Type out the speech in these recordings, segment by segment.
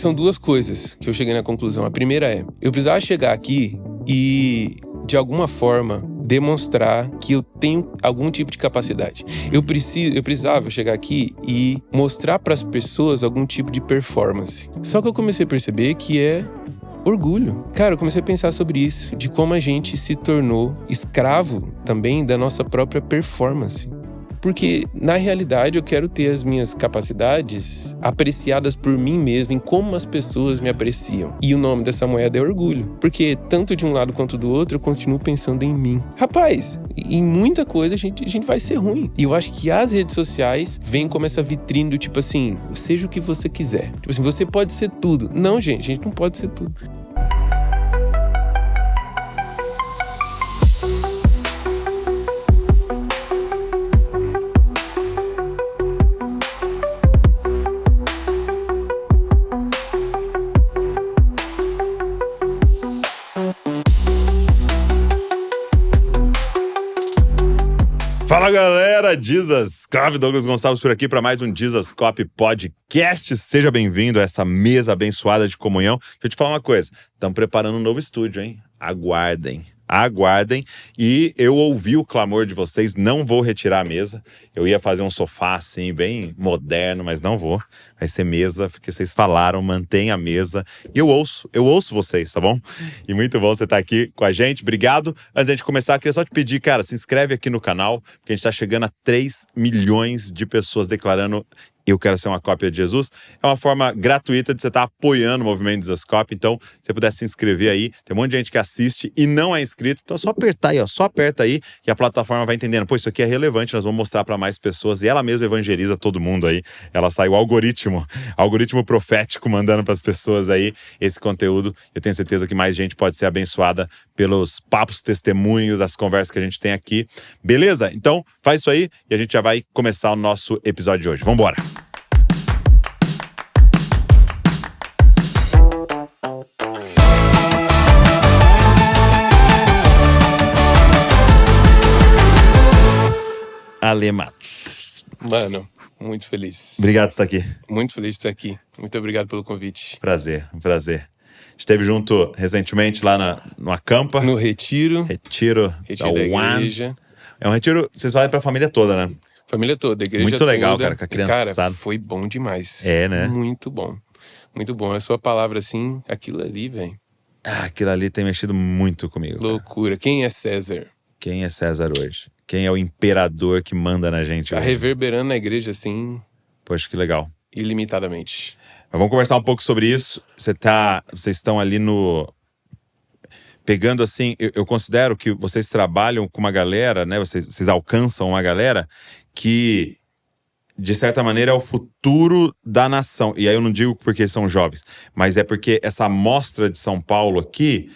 são duas coisas que eu cheguei na conclusão. A primeira é, eu precisava chegar aqui e, de alguma forma, demonstrar que eu tenho algum tipo de capacidade. Eu precisava chegar aqui e mostrar para as pessoas algum tipo de performance. Só que eu comecei a perceber que é orgulho. Cara, eu comecei a pensar sobre isso, de como a gente se tornou escravo também da nossa própria performance. Porque, na realidade, eu quero ter as minhas capacidades apreciadas por mim mesmo, em como as pessoas me apreciam. E o nome dessa moeda é orgulho. Porque, tanto de um lado quanto do outro, eu continuo pensando em mim. Rapaz, em muita coisa a gente vai ser ruim. E eu acho que as redes sociais vêm como essa vitrine do tipo assim, seja o que você quiser. Tipo assim, você pode ser tudo. Não, gente, a gente não pode ser tudo. Fala galera, Jesus Cop, Douglas Gonçalves por aqui para mais um Jesus Cop Podcast. Seja bem-vindo a essa mesa abençoada de comunhão. Deixa eu te falar uma coisa, estamos preparando um novo estúdio, hein? Aguardem. E eu ouvi o clamor de vocês, não vou retirar a mesa. Eu ia fazer um sofá assim, bem moderno, mas não vou. Vai ser mesa, porque vocês falaram, mantenha a mesa. E eu ouço vocês, tá bom? E muito bom você estar aqui com a gente, obrigado. Antes de a gente começar, queria só te pedir, cara, se inscreve aqui no canal, porque a gente tá chegando a 3 milhões de pessoas declarando eu quero ser uma cópia de Jesus. É uma forma gratuita de você estar apoiando o movimento Jesus Cop. Então, se você puder se inscrever aí, tem um monte de gente que assiste e não é inscrito. Então, é só apertar aí, ó. Só aperta aí que a plataforma vai entendendo. Pô, isso aqui é relevante, nós vamos mostrar para mais pessoas. E ela mesma evangeliza todo mundo aí. Ela sai o algoritmo profético mandando para as pessoas aí esse conteúdo. Eu tenho certeza que mais gente pode ser abençoada pelos papos, testemunhos, as conversas que a gente tem aqui. Beleza? Então, faz isso aí e a gente já vai começar o nosso episódio de hoje. Vamos embora! Ale Matos. Mano, muito feliz. Obrigado por estar aqui. Muito feliz de estar aqui. Muito obrigado pelo convite. Um prazer. A gente esteve junto recentemente lá no Acampa. No Retiro. Retiro da igreja. É um retiro, vocês fazem pra família toda, né? Família toda, a igreja muito toda. Muito legal, cara, com a criançada. Cara, foi bom demais. É, né? Muito bom. Muito bom. A sua palavra, assim, aquilo ali, velho. Aquilo ali tem mexido muito comigo. Loucura. Cara. Quem é César? Quem é César hoje? Quem é o imperador que manda na gente hoje? Tá reverberando na igreja, assim... Poxa, que legal. Ilimitadamente. Mas vamos conversar um pouco sobre isso. Vocês estão ali pegando assim, eu considero que vocês trabalham com uma galera, né? Vocês alcançam uma galera que, de certa maneira, é o futuro da nação. E aí eu não digo porque são jovens, mas é porque essa amostra de São Paulo aqui,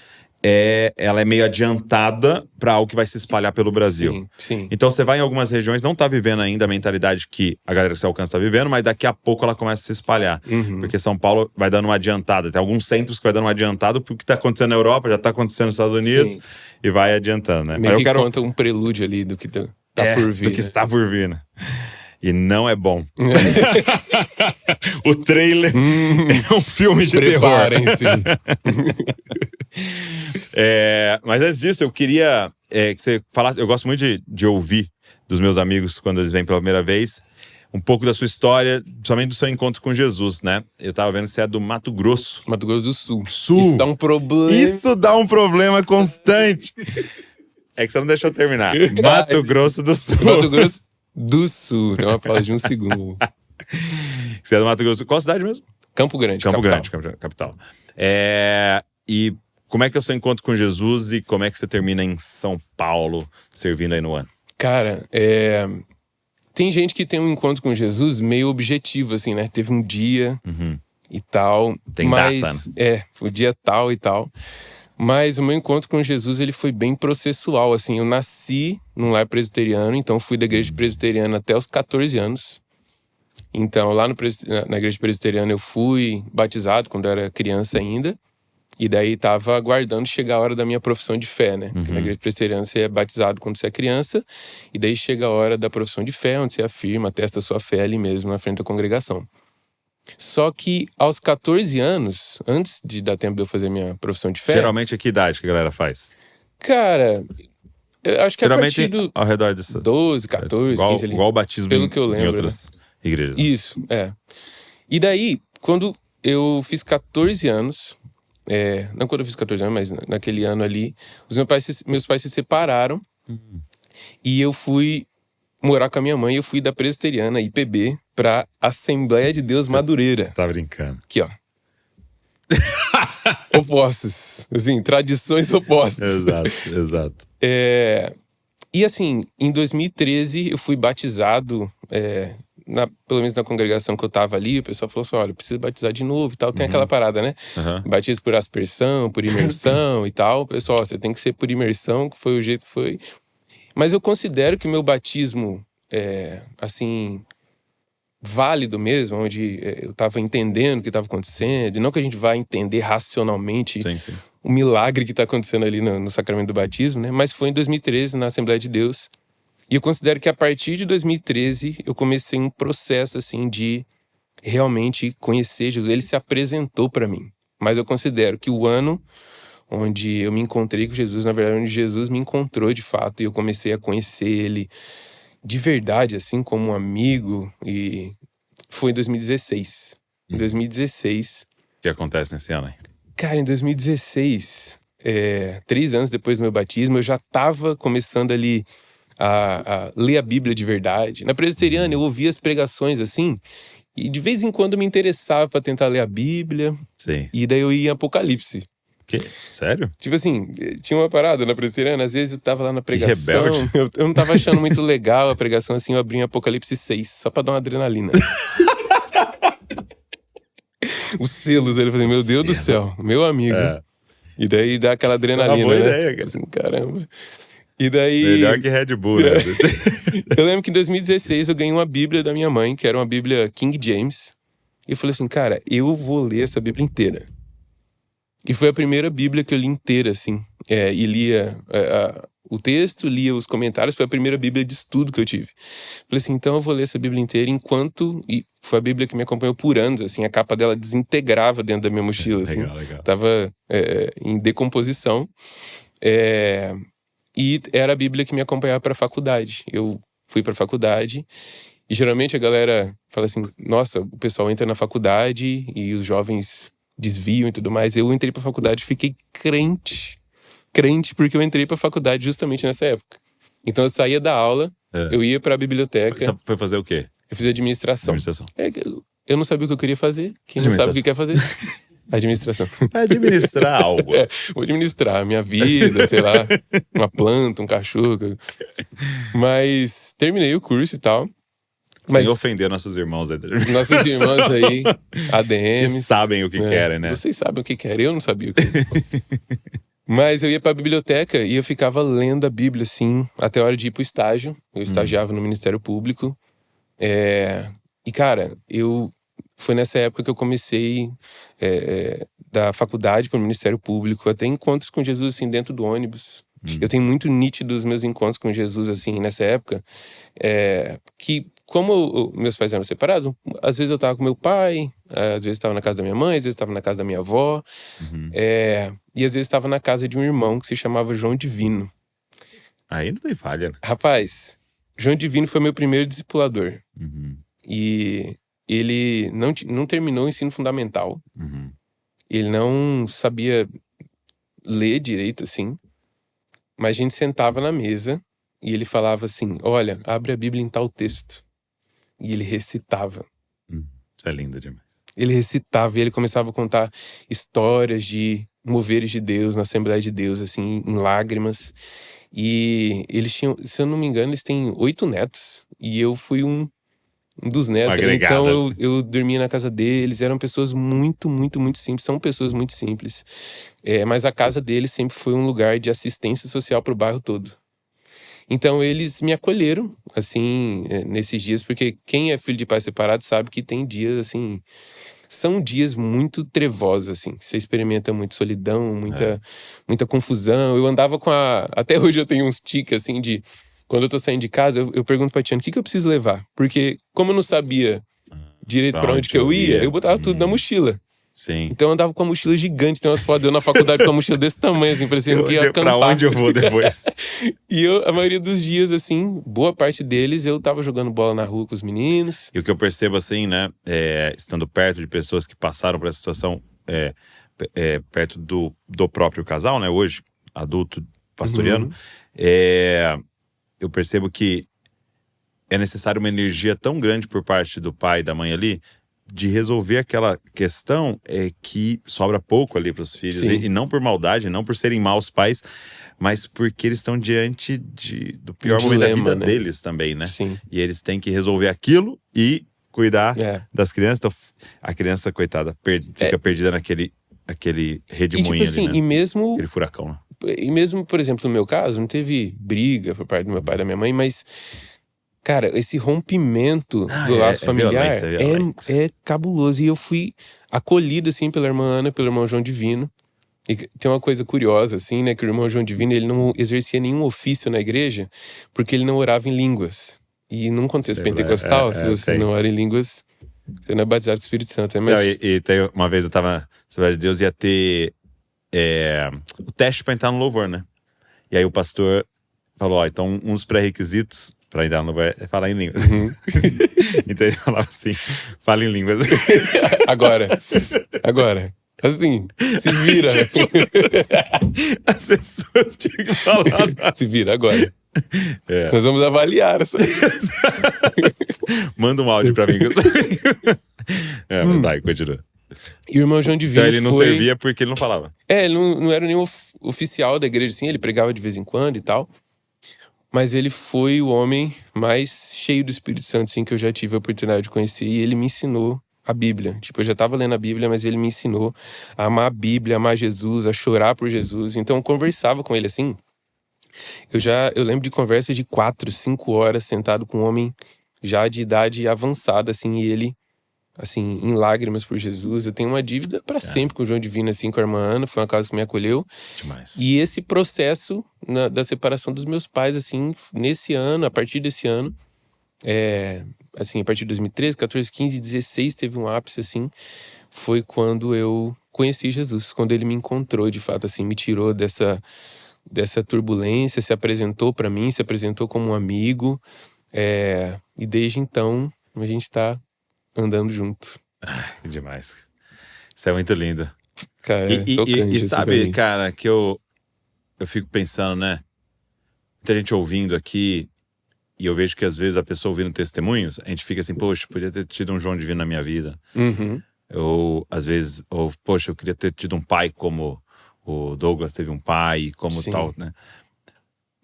ela é meio adiantada para algo que vai se espalhar pelo Brasil. Sim, sim. Então você vai em algumas regiões, não tá vivendo ainda a mentalidade que a galera que você alcança tá vivendo, mas daqui a pouco ela começa a se espalhar. Uhum. Porque São Paulo vai dando uma adiantada. Tem alguns centros que vai dando uma adiantada porque o que tá acontecendo na Europa já tá acontecendo nos Estados Unidos. Sim. E vai adiantando, né? Meio que conta um prelúdio ali do que tá por vir. Do que está por vir, né? E não é bom. O trailer é um filme de Preparem-se. Mas antes disso, eu queria que você falasse. Eu gosto muito de ouvir dos meus amigos quando eles vêm pela primeira vez um pouco da sua história, principalmente do seu encontro com Jesus, né? Eu tava vendo que você é do Mato Grosso. Mato Grosso do Sul. Isso dá um problema. Isso dá um problema constante. É que você não deixou eu terminar. Mato Grosso do Sul. Mato Grosso do Sul. Tem uma pausa de um segundo. Você é do Mato Grosso. Qual cidade mesmo? Campo Grande, capital. E como é que é o seu encontro com Jesus e como é que você termina em São Paulo, servindo aí no ano? Cara, tem gente que tem um encontro com Jesus meio objetivo, assim, né? Teve um dia e tal. Tem data, né? O dia tal e tal. Mas o meu encontro com Jesus, ele foi bem processual, assim. Eu nasci num lar presbiteriano, então fui da igreja presbiteriana até os 14 anos. Então, lá na igreja presbiteriana, eu fui batizado quando eu era criança ainda. E daí tava aguardando chegar a hora da minha profissão de fé, né? Porque na igreja presbiteriana você é batizado quando você é criança. E daí chega a hora da profissão de fé, onde você afirma, atesta a sua fé ali mesmo, na frente da congregação. Só que aos 14 anos, antes de dar tempo de eu fazer minha profissão de fé... Geralmente, que idade que a galera faz? Cara, eu acho que Geralmente, a partir do ao redor disso. 12, 14, 15 ali. Igual o batismo Pelo que eu lembro, em outras igrejas. Isso, é. E daí, quando eu fiz 14 anos... não quando eu fiz 14 anos, mas naquele ano ali... Meus pais se separaram. E eu fui morar com a minha mãe. Eu fui da Presbiteriana, IPB, pra Assembleia de Deus Madureira. Tá brincando. Aqui, ó. Opostos. Assim, tradições opostas. Exato. E assim, em 2013 eu fui batizado, pelo menos na congregação que eu tava ali, o pessoal falou assim, olha, precisa batizar de novo e tal. Tem aquela parada, né? Batismo por aspersão, por imersão e tal. Pessoal, você tem que ser por imersão, que foi o jeito que foi. Mas eu considero que o meu batismo, assim, válido mesmo, onde eu tava entendendo o que estava acontecendo, e não que a gente vá entender racionalmente Sim. o milagre que está acontecendo ali no sacramento do batismo, né? Mas foi em 2013, na Assembleia de Deus. E eu considero que a partir de 2013, eu comecei um processo, assim, de realmente conhecer Jesus. Ele se apresentou para mim. Mas eu considero que o ano onde eu me encontrei com Jesus, na verdade, onde Jesus me encontrou de fato, e eu comecei a conhecer ele de verdade, assim, como um amigo, e foi em 2016. Em 2016... O que acontece nesse ano aí? Cara, em 2016, 3 anos depois do meu batismo, eu já estava começando ali a ler a Bíblia de verdade. Na presbiteriana, eu ouvia as pregações assim, e de vez em quando eu me interessava para tentar ler a Bíblia. Sim. E daí eu ia em Apocalipse. Que? Sério? Tipo assim, tinha uma parada na presbiteriana, às vezes eu tava lá na pregação. Que rebelde. Eu não tava achando muito legal a pregação, assim, eu abria em Apocalipse 6, só pra dar uma adrenalina. Os selos, ele falou, meu Deus do céu, meu amigo. E daí dá aquela adrenalina, boa né? Ideia, cara. Assim, caramba. E daí... Melhor que Red Bull, né? Eu lembro que em 2016 eu ganhei uma Bíblia da minha mãe, que era uma Bíblia King James. E eu falei assim, cara, eu vou ler essa Bíblia inteira. E foi a primeira Bíblia que eu li inteira, assim. E lia o texto, lia os comentários. Foi a primeira Bíblia de estudo que eu tive. Falei assim, então eu vou ler essa Bíblia inteira enquanto... E foi a Bíblia que me acompanhou por anos, assim. A capa dela desintegrava dentro da minha mochila, assim. Legal. Tava em decomposição. E era a Bíblia que me acompanhava para a faculdade. Eu fui para a faculdade e geralmente a galera fala assim, nossa, o pessoal entra na faculdade e os jovens desviam e tudo mais. Eu entrei para a faculdade e fiquei crente porque eu entrei para a faculdade justamente nessa época. Então eu saía da aula, eu ia para a biblioteca. Você foi fazer o quê? Eu fiz administração. Eu não sabia o que eu queria fazer. Quem não sabe o que quer fazer? Administração. Administrar algo. Vou administrar a minha vida, sei lá, uma planta, um cachorro. Mas terminei o curso e tal. Sem ofender nossos irmãos aí. Nossos irmãos aí, ADMs. Que sabem o que querem, né? Vocês sabem o que querem, eu não sabia o que Mas eu ia pra biblioteca e eu ficava lendo a Bíblia, assim, até a hora de ir pro estágio. Eu estagiava no Ministério Público. E, cara, foi nessa época que eu comecei da faculdade para o Ministério Público, até encontros com Jesus, assim, dentro do ônibus. Eu tenho muito nítido os meus encontros com Jesus, assim, nessa época, que como meus pais eram separados, às vezes eu tava com meu pai, às vezes estava na casa da minha mãe, às vezes estava na casa da minha avó, e às vezes estava na casa de um irmão que se chamava João Divino. Aí não tem falha, né? Rapaz, João Divino foi meu primeiro discipulador. E ele não terminou o ensino fundamental. Ele não sabia ler direito, assim. Mas a gente sentava na mesa e ele falava assim, olha, abre a Bíblia em tal texto. E ele recitava. Isso é lindo demais. Ele recitava e ele começava a contar histórias de moveres de Deus, na Assembleia de Deus, assim, em lágrimas. E eles tinham, se eu não me engano, eles têm 8 netos. E eu fui um dos netos. Então eu dormia na casa deles. Eram pessoas muito, muito, muito simples. São pessoas muito simples. Mas a casa deles sempre foi um lugar de assistência social para o bairro todo. Então eles me acolheram, assim, nesses dias. Porque quem é filho de pai separado sabe que tem dias, assim... São dias muito trevosos, assim. Você experimenta muito solidão, muita confusão. Eu andava com Até hoje eu tenho uns tiques, assim, de... Quando eu tô saindo de casa, eu pergunto pra Tiana, o que eu preciso levar? Porque, como eu não sabia direito pra onde que eu ia, eu botava tudo na mochila. Sim. Então eu andava com uma mochila gigante. Tem umas fotos eu na faculdade com uma mochila desse tamanho, assim, parecendo que ia acampar. Pra onde eu vou depois? E a maioria dos dias, assim, boa parte deles, eu tava jogando bola na rua com os meninos. E o que eu percebo, assim, né, estando perto de pessoas que passaram por essa situação, perto do próprio casal, né, hoje, adulto, pastoreando, eu percebo que é necessário uma energia tão grande por parte do pai e da mãe ali, de resolver aquela questão que sobra pouco ali para os filhos. E não por maldade, não por serem maus pais, mas porque eles estão diante do pior momento da vida deles também, né? Sim. E eles têm que resolver aquilo e cuidar das crianças. Então, a criança, coitada, fica perdida naquele redemoinho assim, ali, né? E mesmo... Aquele furacão, né? E mesmo, por exemplo, no meu caso, não teve briga por parte do meu pai e da minha mãe, mas... Cara, esse rompimento do laço familiar é cabuloso. E eu fui acolhido, assim, pela irmã Ana, pelo irmão João Divino. E tem uma coisa curiosa, assim, né? Que o irmão João Divino, ele não exercia nenhum ofício na igreja, porque ele não orava em línguas. E num contexto pentecostal, se você não ora em línguas, você não é batizado com o Espírito Santo. Né? Mas... Não, e uma vez eu tava na Assembleia de Deus, ia ter o teste pra entrar no louvor, né? E aí o pastor falou, então uns pré-requisitos pra entrar no louvor é falar em línguas. Então ele falava assim, fala em línguas. Agora. Assim, se vira. As pessoas tinham que falar. Se vira agora. Nós vamos avaliar essa. Manda um áudio pra mim. Mas vai, continua. E o irmão João Divino então ele não servia porque ele não falava. Ele não era nenhum oficial da igreja, assim. Ele pregava de vez em quando e tal. Mas ele foi o homem mais cheio do Espírito Santo, assim, que eu já tive a oportunidade de conhecer. E ele me ensinou a Bíblia. Tipo, eu já tava lendo a Bíblia, mas ele me ensinou a amar a Bíblia, a amar Jesus, a chorar por Jesus. Então eu conversava com ele, assim. Eu lembro de conversas de 4, 5 horas sentado com um homem já de idade avançada, assim. E ele, assim, em lágrimas por Jesus. Eu tenho uma dívida para sempre com o João Divino, assim, com a irmã Ana. Foi uma casa que me acolheu. Demais. E esse processo da separação dos meus pais, assim, nesse ano, a partir desse ano, assim, a partir de 2013, 14, 15, 16, teve um ápice, assim, foi quando eu conheci Jesus, quando ele me encontrou, de fato, assim, me tirou dessa turbulência, se apresentou para mim, se apresentou como um amigo, e desde então a gente tá andando junto. Que demais. Isso é muito lindo. Cara, e sabe, cara, que eu fico pensando, né? Muita gente ouvindo aqui, e eu vejo que às vezes a pessoa ouvindo testemunhos, a gente fica assim, poxa, podia ter tido um João Divino na minha vida. Ou às vezes, poxa, eu queria ter tido um pai como o Douglas teve um pai, como tal, né?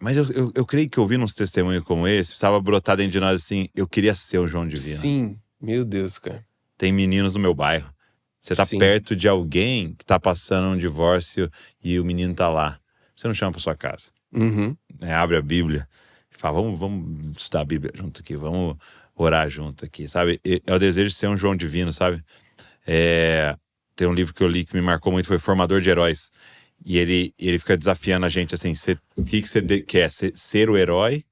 Mas eu creio que ouvindo uns testemunhos como esse, precisava brotar dentro de nós assim, eu queria ser o João Divino. Sim, meu Deus, cara. Tem meninos no meu bairro. Você tá perto de alguém que tá passando um divórcio e o menino tá lá. Você não chama pra sua casa. Abre a Bíblia e fala, vamos estudar a Bíblia junto aqui, vamos orar junto aqui, sabe? É o desejo de ser um João Divino, sabe? Tem um livro que eu li que me marcou muito, foi Formador de Heróis. E ele fica desafiando a gente assim, o que você quer? Ser o herói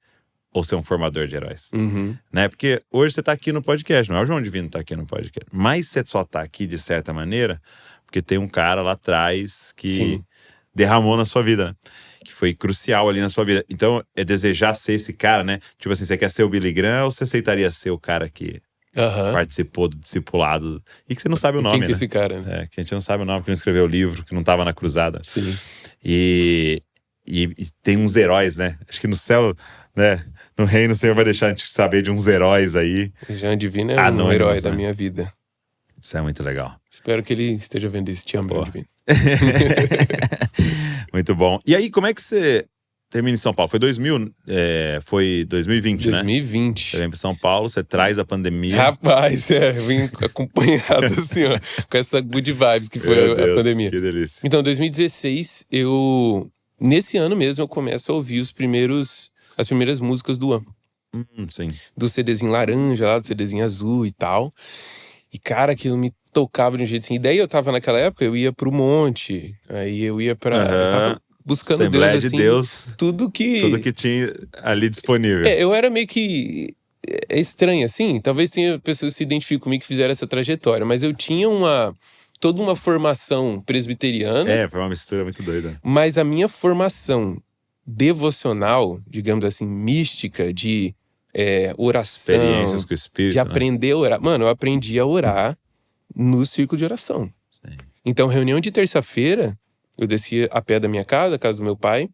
ou ser um formador de heróis? Né? Porque hoje você tá aqui no podcast, não é o João Divino tá aqui no podcast. Mas você só tá aqui de certa maneira porque tem um cara lá atrás que derramou na sua vida, né? Que foi crucial ali na sua vida. Então, é desejar ser esse cara, né? Tipo assim, você quer ser o Billy Graham ou você aceitaria ser o cara que participou do discipulado e que você não sabe o nome, quem que é esse cara, né? Que a gente não sabe o nome, que não escreveu o livro, que não tava na cruzada. Sim. E tem uns heróis, né? Acho que no céu, né? No reino o Senhor vai deixar a gente saber de uns heróis aí. João Divino é um herói da minha vida. Isso é muito legal. Espero que ele esteja vendo isso. Te amo, João Divino. Muito bom. E aí, como é que você termina em São Paulo? Foi 2020, né? 2020. Você vem para São Paulo, você traz a pandemia. Rapaz, eu vim acompanhado assim, ó, com essa good vibes que foi a pandemia. Que delícia. Então, 2016, nesse ano mesmo, eu começo a ouvir as primeiras músicas do One. Sim. Do CDzinho laranja lá, do CDzinho azul e tal. E, cara, aquilo me tocava de um jeito assim. E daí eu tava naquela época, eu ia pro monte. Aí eu ia pra... Eu tava buscando Assembleia Deus, assim. de Deus. Tudo que tinha ali disponível. Eu era meio que é estranho, assim. Talvez tenha pessoas que se identificam comigo que fizeram essa trajetória. Mas eu tinha toda uma formação presbiteriana. Foi uma mistura muito doida. Mas a minha formação devocional, digamos assim, mística, de oração. Experiências com o Espírito, de aprender a orar. Mano, eu aprendi a orar no círculo de oração. Sim. Então, reunião de terça-feira, eu descia a pé da minha casa, a casa do meu pai.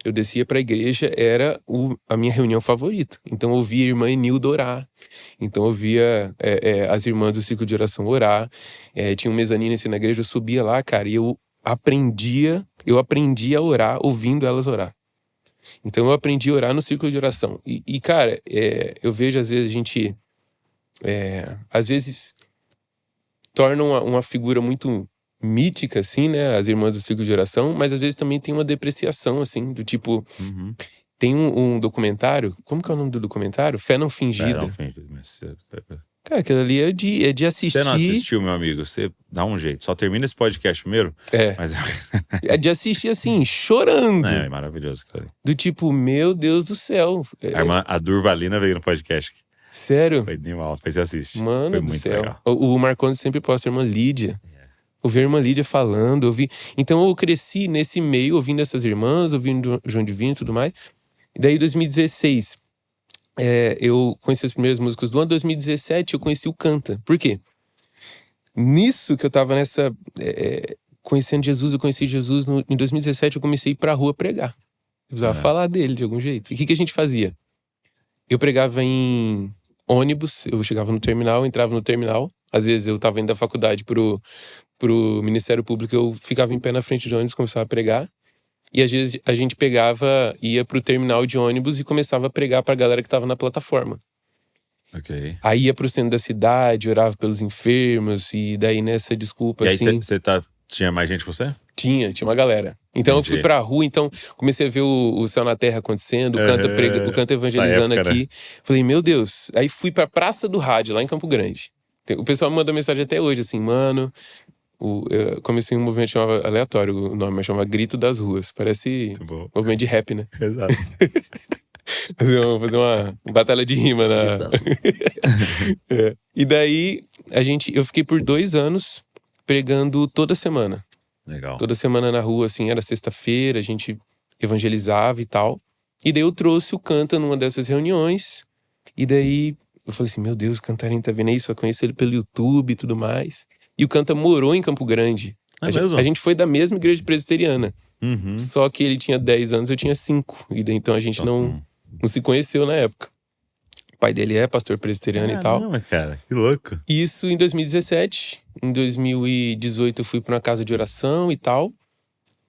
Eu descia pra igreja, era a minha reunião favorita. Então eu ouvia a irmã Enilda orar. Então eu ouvia as irmãs do ciclo de oração orar. Tinha um mezanino assim na igreja, eu subia lá, cara, e eu aprendi a orar ouvindo elas orar. Então eu aprendi a orar no círculo de oração. E cara, eu vejo às vezes a gente... às vezes torna uma figura muito... mítica, assim, né? As irmãs do ciclo de oração, mas às vezes também tem uma depreciação, assim, do tipo... Tem um documentário, como que é o nome do documentário? Fé Não Fingida. Fé Não Fingida, mas... Cara, aquilo ali é de assistir... Você não assistiu, meu amigo, você dá um jeito. Só termina esse podcast primeiro. Mas... é de assistir, assim, chorando. É maravilhoso, cara. Do tipo, meu Deus do céu. A irmã, a Durvalina veio no podcast. Sério? Foi animal, depois você assiste. Mano Foi do muito céu. legal. O Marcondes sempre posta a irmã Lídia. Ouvi a irmã Lídia falando, Então eu cresci nesse meio, ouvindo essas irmãs, ouvindo João Divino e tudo mais. E daí, em 2016, eu conheci as primeiras músicas do ano. Em 2017, eu conheci o Canta. Por quê? Nisso que eu tava nessa... conhecendo Jesus, eu conheci Jesus. Em 2017, eu comecei a ir pra rua pregar. Eu precisava falar dele de algum jeito. E o que a gente fazia? Eu pregava em ônibus, eu chegava no terminal, entrava no terminal. Às vezes eu tava indo da faculdade pro Ministério Público, eu ficava em pé na frente do ônibus, começava a pregar. E às vezes a gente ia pro terminal de ônibus e começava a pregar pra galera que tava na plataforma. Ok. Aí ia pro centro da cidade, orava pelos enfermos, e daí nessa desculpa, e aí assim... tinha mais gente que você? Tinha uma galera. Então Entendi. eu fui pra rua, então comecei a ver o Céu na Terra acontecendo, o Canta evangelizando época, aqui. né? Falei, meu Deus. Aí fui pra Praça do Rádio, lá em Campo Grande. O pessoal me manda mensagem até hoje, assim, mano... Eu comecei um movimento que chamava, aleatório o nome, mas chama Grito das Ruas. Parece movimento de rap, né? Exato. fazer uma batalha de rima na... E daí, eu fiquei por 2 anos pregando toda semana. Legal. Toda semana na rua, assim, era sexta-feira, a gente evangelizava e tal. E daí eu trouxe o Canta numa dessas reuniões. E daí eu falei assim, meu Deus, o Cantarinho tá vendo isso? Eu conheço ele pelo YouTube e tudo mais. E o Canta morou em Campo Grande. A gente foi da mesma igreja presbiteriana. Só que ele tinha 10 anos, eu tinha 5. E daí, então a gente não se conheceu na época. O pai dele é pastor presbiteriano e tal. Caramba, cara, que louco. Isso em 2017. Em 2018 eu fui para uma casa de oração e tal.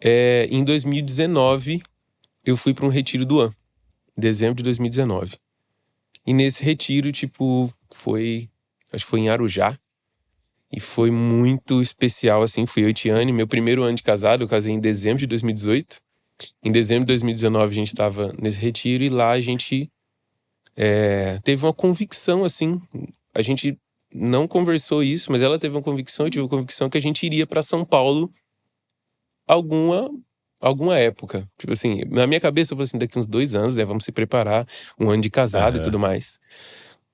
Em 2019 eu fui para um retiro do ano. Dezembro de 2019. E nesse retiro, tipo, acho que foi em Arujá. E foi muito especial, assim. Fui eu e Tiane, meu primeiro ano de casado. Eu casei em dezembro de 2018. Em dezembro de 2019 a gente tava nesse retiro. E lá a gente teve uma convicção, assim. A gente não conversou isso, mas ela teve uma convicção. Eu tive uma convicção que a gente iria pra São Paulo alguma época. Tipo assim, na minha cabeça eu falei assim, daqui uns 2 anos, né? Vamos se preparar. Um ano de casado e tudo mais.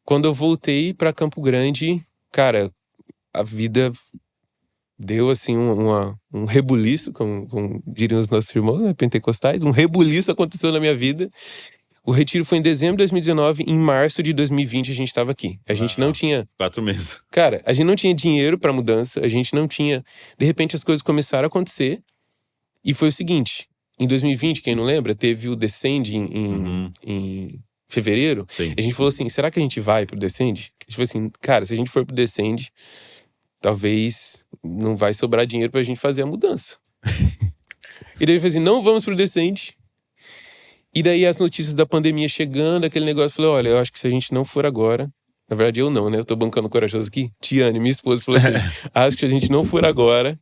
Quando eu voltei pra Campo Grande, cara... A vida deu, assim, um rebuliço, como diriam os nossos irmãos, né, pentecostais. Um rebuliço aconteceu na minha vida. O retiro foi em dezembro de 2019. Em março de 2020 a gente estava aqui. A gente não tinha... 4 meses. Cara, a gente não tinha dinheiro pra mudança. A gente não tinha... De repente as coisas começaram a acontecer. E foi o seguinte. Em 2020, quem não lembra, teve o Descend em fevereiro. Sim. A gente falou assim, será que a gente vai pro Descend? A gente falou assim, cara, se a gente for pro Descend... talvez não vai sobrar dinheiro pra gente fazer a mudança. E daí eu falei assim, não vamos pro Descend. E daí as notícias da pandemia chegando, aquele negócio, eu falei, olha, eu acho que se a gente não for agora... Na verdade eu não, né? Eu tô bancando corajoso aqui. Tiane, minha esposa, falou assim, acho que se a gente não for agora,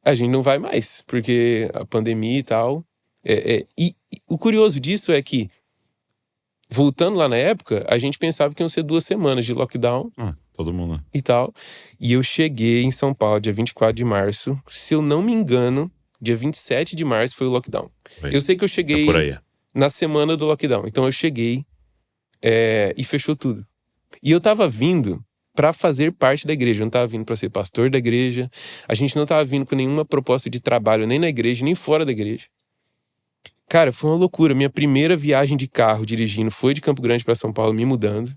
a gente não vai mais. Porque a pandemia e tal... E o curioso disso é que, voltando lá na época, a gente pensava que iam ser 2 semanas de lockdown. Todo mundo. E tal. E eu cheguei em São Paulo dia 24 de março. Se eu não me engano, dia 27 de março foi o lockdown. Eu sei que eu cheguei por aí. na semana do lockdown. Então eu cheguei E fechou tudo. E eu tava vindo pra fazer parte da igreja. Eu não tava vindo pra ser pastor da igreja. A gente não tava vindo com nenhuma proposta de trabalho, nem na igreja, nem fora da igreja. Cara, foi uma loucura. Minha primeira viagem de carro dirigindo foi de Campo Grande pra São Paulo, me mudando.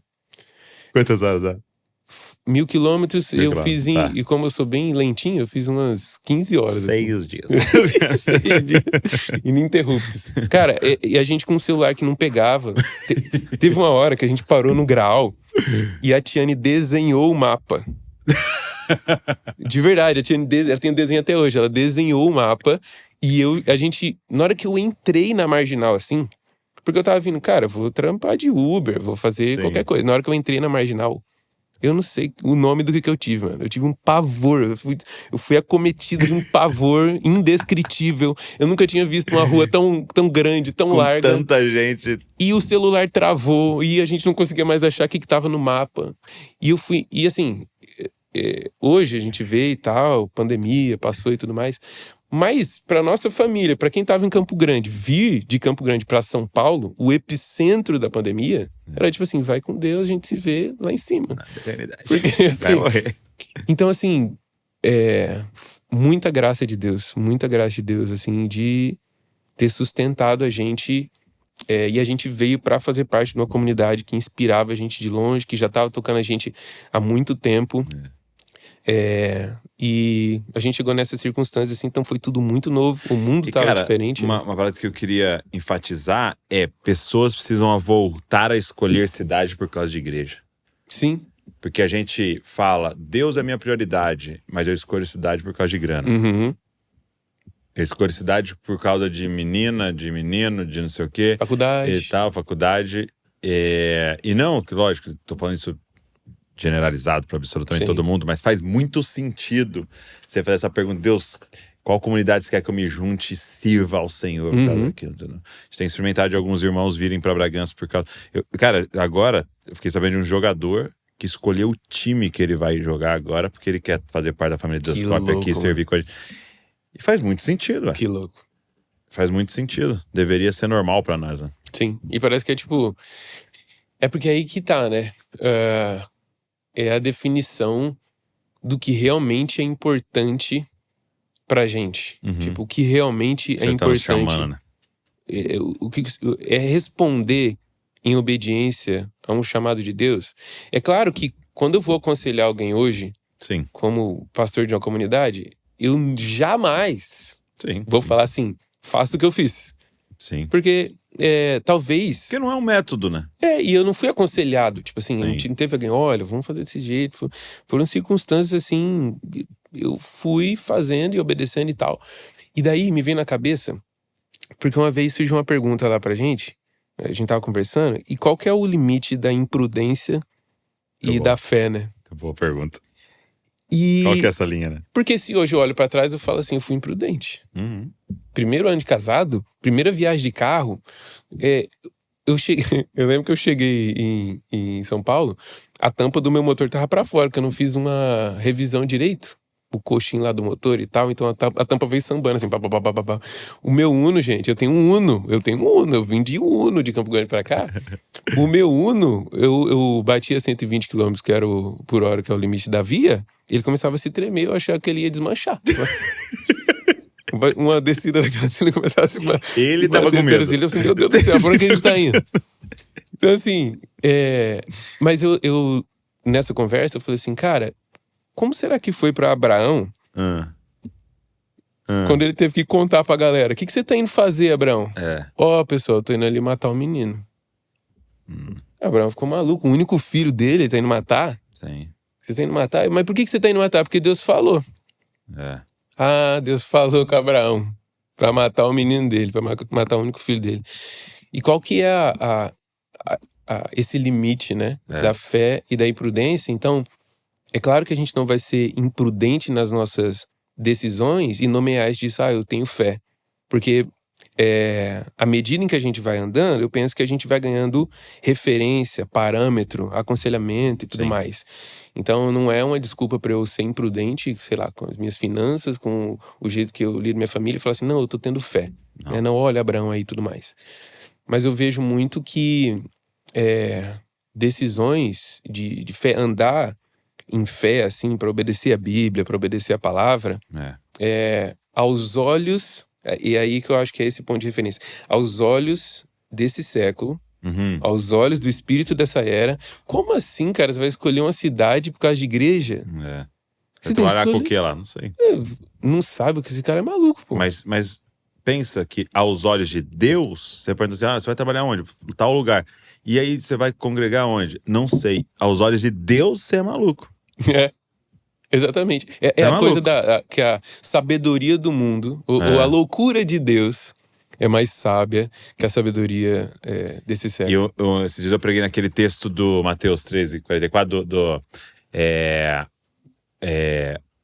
Quantas horas dá? 1.000 quilômetros, eu fiz tá. E como eu sou bem lentinho, eu fiz umas 15 horas. 6 dias. 6 dias. Ininterruptos. Cara, e a gente com um celular que não pegava. Teve uma hora que a gente parou no Graal e a Tiane desenhou o mapa. De verdade, a Tiane ela tem o desenho até hoje. Ela desenhou o mapa e a gente, na hora que eu entrei na Marginal assim, porque eu tava vindo, cara, vou trampar de Uber, vou fazer qualquer coisa. Na hora que eu entrei na Marginal, eu não sei o nome do que eu tive, mano. Eu tive um pavor. Eu fui acometido de um pavor indescritível. Eu nunca tinha visto uma rua tão grande, tão Com larga. tanta gente. E o celular travou. E a gente não conseguia mais achar o que tava no mapa. E eu fui... E assim, hoje a gente vê e tal, pandemia, passou e tudo mais. Mas pra nossa família, pra quem tava em Campo Grande, vir de Campo Grande pra São Paulo, o epicentro da pandemia, era tipo assim, vai com Deus, a gente se vê lá em cima. Na eternidade. Porque, assim, Vai morrer. então, assim, muita graça de Deus, assim, de ter sustentado a gente. E a gente veio pra fazer parte de uma comunidade que inspirava a gente de longe, que já tava tocando a gente há muito tempo. E a gente chegou nessas circunstâncias, assim, então foi tudo muito novo, o mundo tava diferente. Uma parada que eu queria enfatizar pessoas precisam voltar a escolher cidade por causa de igreja. Sim. Porque a gente fala, Deus é minha prioridade, mas eu escolho cidade por causa de grana. Uhum. Eu escolho cidade por causa de menina, de menino, de não sei o quê. Faculdade. E tal, faculdade. E não, que lógico, tô falando isso generalizado para absolutamente todo mundo, mas faz muito sentido você fazer essa pergunta, Deus, qual comunidade você quer que eu me junte e sirva ao Senhor por causa daquilo? A gente tem experimentado de alguns irmãos virem para Bragança por causa... Cara, agora eu fiquei sabendo de um jogador que escolheu o time que ele vai jogar agora porque ele quer fazer parte da família de Descope aqui e servir com a gente. E faz muito sentido, velho. Que louco. Faz muito sentido. Deveria ser normal pra nós, né? Sim. E parece que é tipo... É porque aí que tá, né? É a definição do que realmente é importante pra gente. Tipo, o que realmente é importante. Tá nos chamando, né? É responder em obediência a um chamado de Deus. É claro que quando eu vou aconselhar alguém hoje, Sim. como pastor de uma comunidade, eu jamais vou falar assim, faça o que eu fiz. Sim. Porque talvez... Porque não é um método, né? E eu não fui aconselhado. Tipo assim, não teve alguém, olha, vamos fazer desse jeito. Foram circunstâncias assim, eu fui fazendo e obedecendo e tal. E daí me veio na cabeça, porque uma vez surgiu uma pergunta lá pra gente, a gente tava conversando, e qual que é o limite da imprudência da fé, né? Boa pergunta. E... Qual que é essa linha, né? Porque se hoje eu olho pra trás, eu falo assim, eu fui imprudente. Primeiro ano de casado, primeira viagem de carro, eu lembro que eu cheguei em São Paulo, a tampa do meu motor tava pra fora, porque eu não fiz uma revisão direito, o coxinho lá do motor e tal, então a tampa veio sambando assim, pá. O meu Uno, gente, eu tenho um Uno, eu vim de Uno de Campo Grande pra cá. O meu Uno, eu batia 120 km por hora, que é o limite da via, ele começava a se tremer, eu achava que ele ia desmanchar. Uma descida daquela assim, ele começava a se Ele tava com medo. Assim, ele assim, meu Deus do céu, por onde que a gente tá indo? Então assim, mas eu nessa conversa, eu falei assim, cara, como será que foi pra Abraão quando ele teve que contar pra galera? O que você tá indo fazer, Abraão? Pessoal, eu tô indo ali matar o menino. Abraão ficou maluco. O único filho dele, ele tá indo matar? Sim. Você tá indo matar? Mas por que você tá indo matar? Porque Deus falou. Deus falou com Abraão pra matar o menino dele, pra matar o único filho dele. E qual que é esse limite, né? Da fé e da imprudência? Então, é claro que a gente não vai ser imprudente nas nossas decisões e nomear disso, eu tenho fé. Porque à medida em que a gente vai andando, eu penso que a gente vai ganhando referência, parâmetro, aconselhamento e tudo mais. Então não é uma desculpa para eu ser imprudente, sei lá, com as minhas finanças, com o jeito que eu lido minha família e falar assim, não, eu tô tendo fé. Não olha Abraão aí e tudo mais. Mas eu vejo muito que decisões de fé, andar em fé, assim, para obedecer a Bíblia, para obedecer a palavra, aos olhos, e aí que eu acho que é esse ponto de referência, aos olhos desse século, aos olhos do espírito dessa era. Como assim, cara? Você vai escolher uma cidade por causa de igreja? Você trabalhar com o que lá? Não sei. Não sabe o que esse cara é maluco, pô. Mas pensa que aos olhos de Deus, você pergunta assim, você vai trabalhar onde? Tal lugar. E aí você vai congregar onde? Não sei. Aos olhos de Deus, você é maluco. Exatamente. É a coisa que a sabedoria do mundo, ou a loucura de Deus, é mais sábia que a sabedoria desse século. E esses dias eu preguei naquele texto do Mateus 13:44,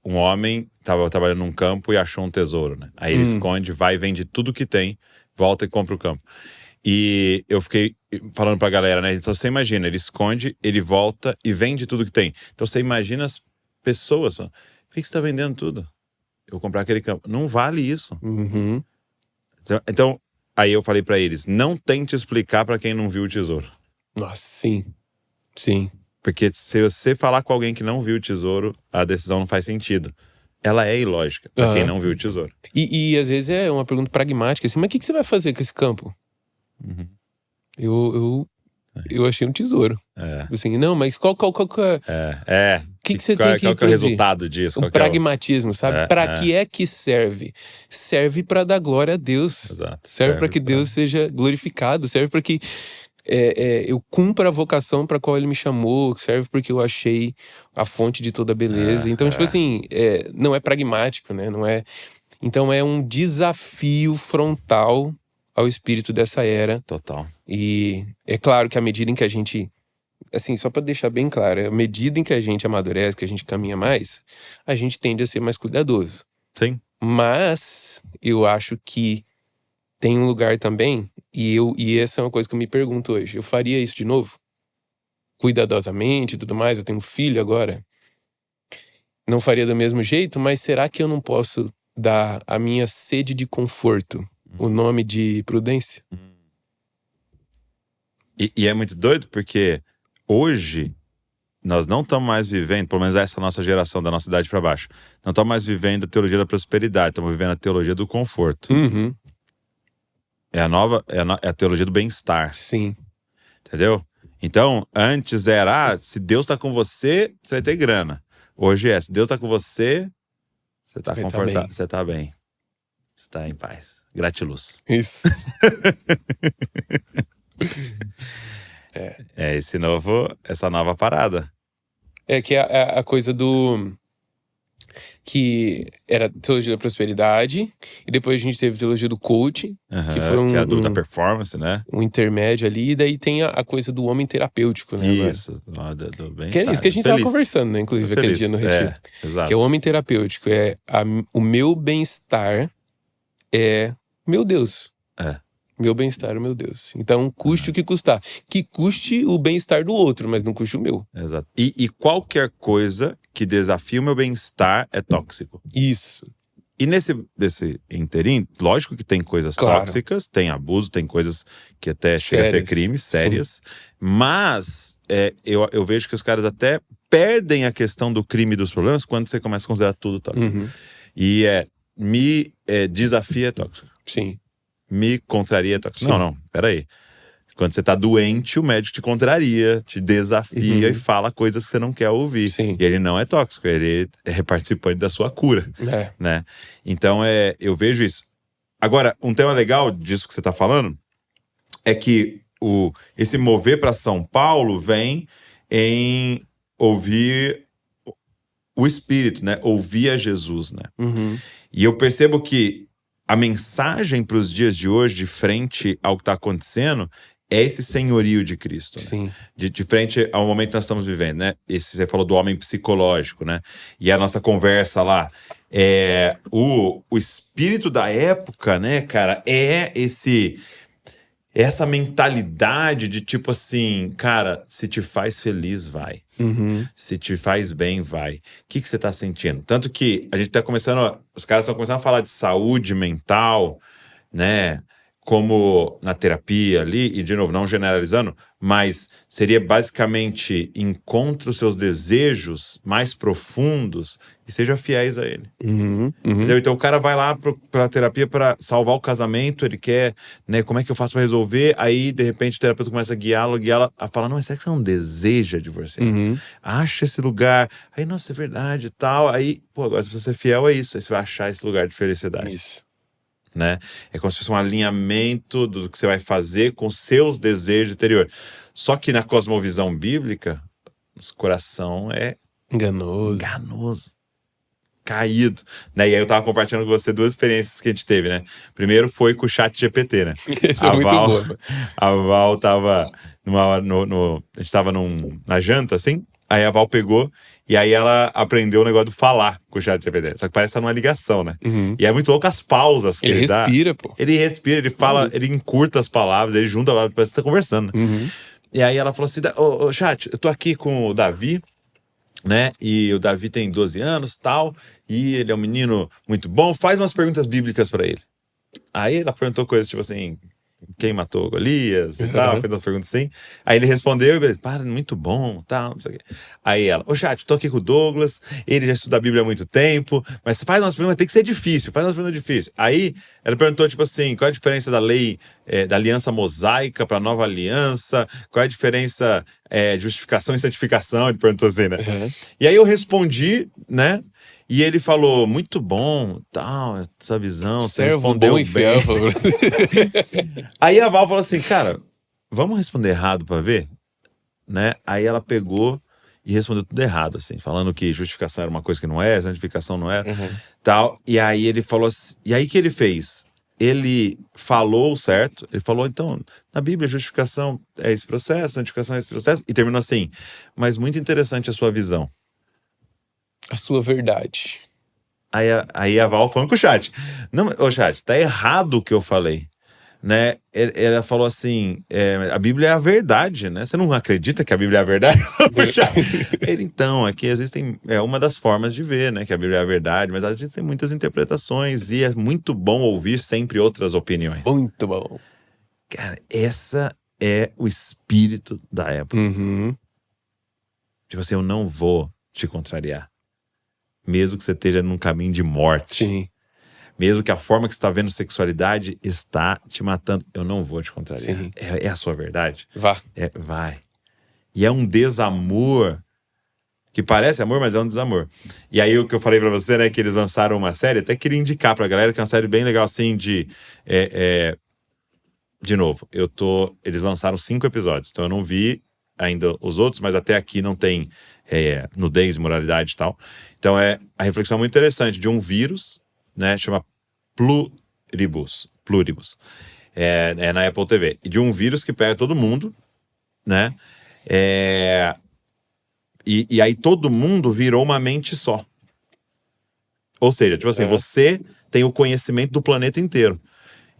um homem estava trabalhando num campo e achou um tesouro, né? Aí ele esconde, vai e vende tudo que tem, volta e compra o campo. E eu fiquei falando pra galera, né? Então você imagina, ele esconde, ele volta e vende tudo que tem. Então você imagina as pessoas, por que você tá vendendo tudo? Eu vou comprar aquele campo. Não vale isso. Então, aí eu falei pra eles, não tente explicar pra quem não viu o tesouro. Nossa, sim. Porque se você falar com alguém que não viu o tesouro, a decisão não faz sentido. Ela é ilógica pra quem não viu o tesouro. E às vezes é uma pergunta pragmática, assim, mas o que você vai fazer com esse campo? Eu achei um tesouro. Assim, não, mas qual que é? O que você tem que qual que é o resultado disso? O pragmatismo, sabe? Pra que é que serve? Serve pra dar glória a Deus. Exato. Serve pra que Deus seja glorificado. Serve pra que eu cumpra a vocação pra qual Ele me chamou. Serve porque eu achei a fonte de toda a beleza. Então, tipo assim, não é pragmático, né? Não é... Então é um desafio frontal ao espírito dessa era. Total. E é claro que à medida em que a gente, assim, só pra deixar bem claro, à medida em que a gente amadurece, que a gente caminha mais, a gente tende a ser mais cuidadoso. Sim. Mas eu acho que tem um lugar também, e essa é uma coisa que eu me pergunto hoje, eu faria isso de novo? Cuidadosamente e tudo mais, eu tenho um filho agora. Não faria do mesmo jeito, mas será que eu não posso dar a minha sede de conforto o nome de prudência? E é muito doido porque hoje nós não estamos mais vivendo, pelo menos essa nossa geração, da nossa idade para baixo, não estamos mais vivendo a teologia da prosperidade, estamos vivendo a teologia do conforto. É a teologia do bem-estar. Sim. Entendeu? Então, antes era, se Deus tá com você, você vai ter grana. Hoje se Deus tá com você, você tá confortável, você tá bem. Você tá em paz. Gratiluz. Isso. Essa nova parada. É que a coisa do... Que era teologia da prosperidade, e depois a gente teve teologia do coaching, que foi que é a da performance, né? Um intermédio ali, e daí tem a coisa do homem terapêutico, né? Isso, do bem-estar. Que é isso que a gente tava conversando, né? Inclusive, aquele dia no retiro. Exato. Que é o homem terapêutico, o meu bem-estar é meu Deus. Meu bem-estar é o meu Deus. Então, custe o que custar. Que custe o bem-estar do outro, mas não custe o meu. Exato. E qualquer coisa que desafie o meu bem-estar é tóxico. Isso. E nesse interim, lógico que tem coisas tóxicas, tem abuso, tem coisas que até chega a ser crimes, sérias. Sim. Mas eu vejo que os caras até perdem a questão do crime e dos problemas quando você começa a considerar tudo tóxico. E me desafia é tóxico. Sim. Me contraria é tóxico. Não, peraí. Quando você tá doente, o médico te contraria, te desafia e fala coisas que você não quer ouvir. Sim. E ele não é tóxico, ele é participante da sua cura. Né? Então, eu vejo isso. Agora, um tema legal disso que você tá falando é que esse mover para São Paulo vem em ouvir o Espírito, né? Ouvir a Jesus, né? E eu percebo que a mensagem para os dias de hoje, de frente ao que está acontecendo, é esse senhorio de Cristo. Sim. Né? De frente ao momento que nós estamos vivendo, né? Você falou do homem psicológico, né? E a nossa conversa lá, o espírito da época, né, cara, essa mentalidade de tipo assim, cara, se te faz feliz, vai. Se te faz bem, vai. O que você tá sentindo? Tanto que a gente tá começando, os caras estão começando a falar de saúde mental, né? como na terapia ali, e de novo, não generalizando, mas seria basicamente encontre os seus desejos mais profundos e seja fiéis a ele. Entendeu? Então o cara vai lá pra terapia para salvar o casamento, ele quer, né, como é que eu faço para resolver? Aí, de repente, o terapeuta começa a guiá-la a falar, não, mas será que você não deseja divorciar? Acha esse lugar. Aí, nossa, é verdade e tal. Aí, pô, agora você precisa ser fiel a isso. Aí você vai achar esse lugar de felicidade. Isso. Né? É como se fosse um alinhamento do que você vai fazer com seus desejos interiores. Só que na cosmovisão bíblica, nosso coração é enganoso, caído, né? E aí eu tava compartilhando com você 2 experiências que a gente teve, né? Primeiro foi com o ChatGPT, né? Isso é muito bom. A Val tava a gente tava na janta, assim, aí a Val pegou e aí ela aprendeu o negócio do falar com o ChatGPT. Só que parece numa ligação, né? E é muito louco as pausas que ele dá. Ele respira, pô. Ele respira, ele fala, ele encurta as palavras, ele junta, parece que tá conversando. E aí ela falou assim, ô chat, eu tô aqui com o Davi, né? E o Davi tem 12 anos, tal, e ele é um menino muito bom, faz umas perguntas bíblicas pra ele. Aí ela perguntou coisas tipo assim, quem matou Golias e tal, fez umas perguntas assim. Aí ele respondeu e beleza, muito bom, tal, não sei o quê. Aí ela, ô chat, tô aqui com o Douglas, ele já estuda a Bíblia há muito tempo, mas faz umas perguntas, tem que ser difícil, faz umas perguntas difíceis. Aí ela perguntou tipo assim, qual é a diferença da lei, da aliança mosaica pra nova aliança, qual é a diferença de justificação e santificação, ele perguntou assim, né? E aí eu respondi, né? E ele falou, muito bom, tal, essa visão, você respondeu bom e bem. Aí a Val falou assim, cara, vamos responder errado pra ver? Né? Aí ela pegou e respondeu tudo errado, assim, falando que justificação era uma coisa que não é, santificação não era, tal. E aí ele falou assim, e aí o que ele fez? Ele falou certo, ele falou, então, na Bíblia, justificação é esse processo, santificação é esse processo, e terminou assim, mas muito interessante a sua visão. A sua verdade. Aí a Val falando com o chat. Não, ô chat, tá errado o que eu falei. Né? Ela falou assim, a Bíblia é a verdade, né? Você não acredita que a Bíblia é a verdade? Ele, então, aqui existem, uma das formas de ver, né? Que a Bíblia é a verdade, mas existem muitas interpretações e é muito bom ouvir sempre outras opiniões. Muito bom. Cara, essa é o espírito da época. Tipo assim, eu não vou te contrariar. Mesmo que você esteja num caminho de morte. Sim. Mesmo que a forma que você está vendo sexualidade está te matando. Eu não vou te contrariar. Sim. É a sua verdade? Vá. Vai. E é um desamor que parece amor, mas é um desamor. E aí o que eu falei pra você, né, que eles lançaram uma série, até queria indicar pra galera que é uma série bem legal, assim, de novo, eles lançaram 5 episódios, então eu não vi ainda os outros, mas até aqui não tem nudez, moralidade e tal. Então a reflexão é muito interessante de um vírus, né, chama Pluribus, na Apple TV, e de um vírus que pega todo mundo, né, e aí todo mundo virou uma mente só. Ou seja, tipo assim, você tem o conhecimento do planeta inteiro.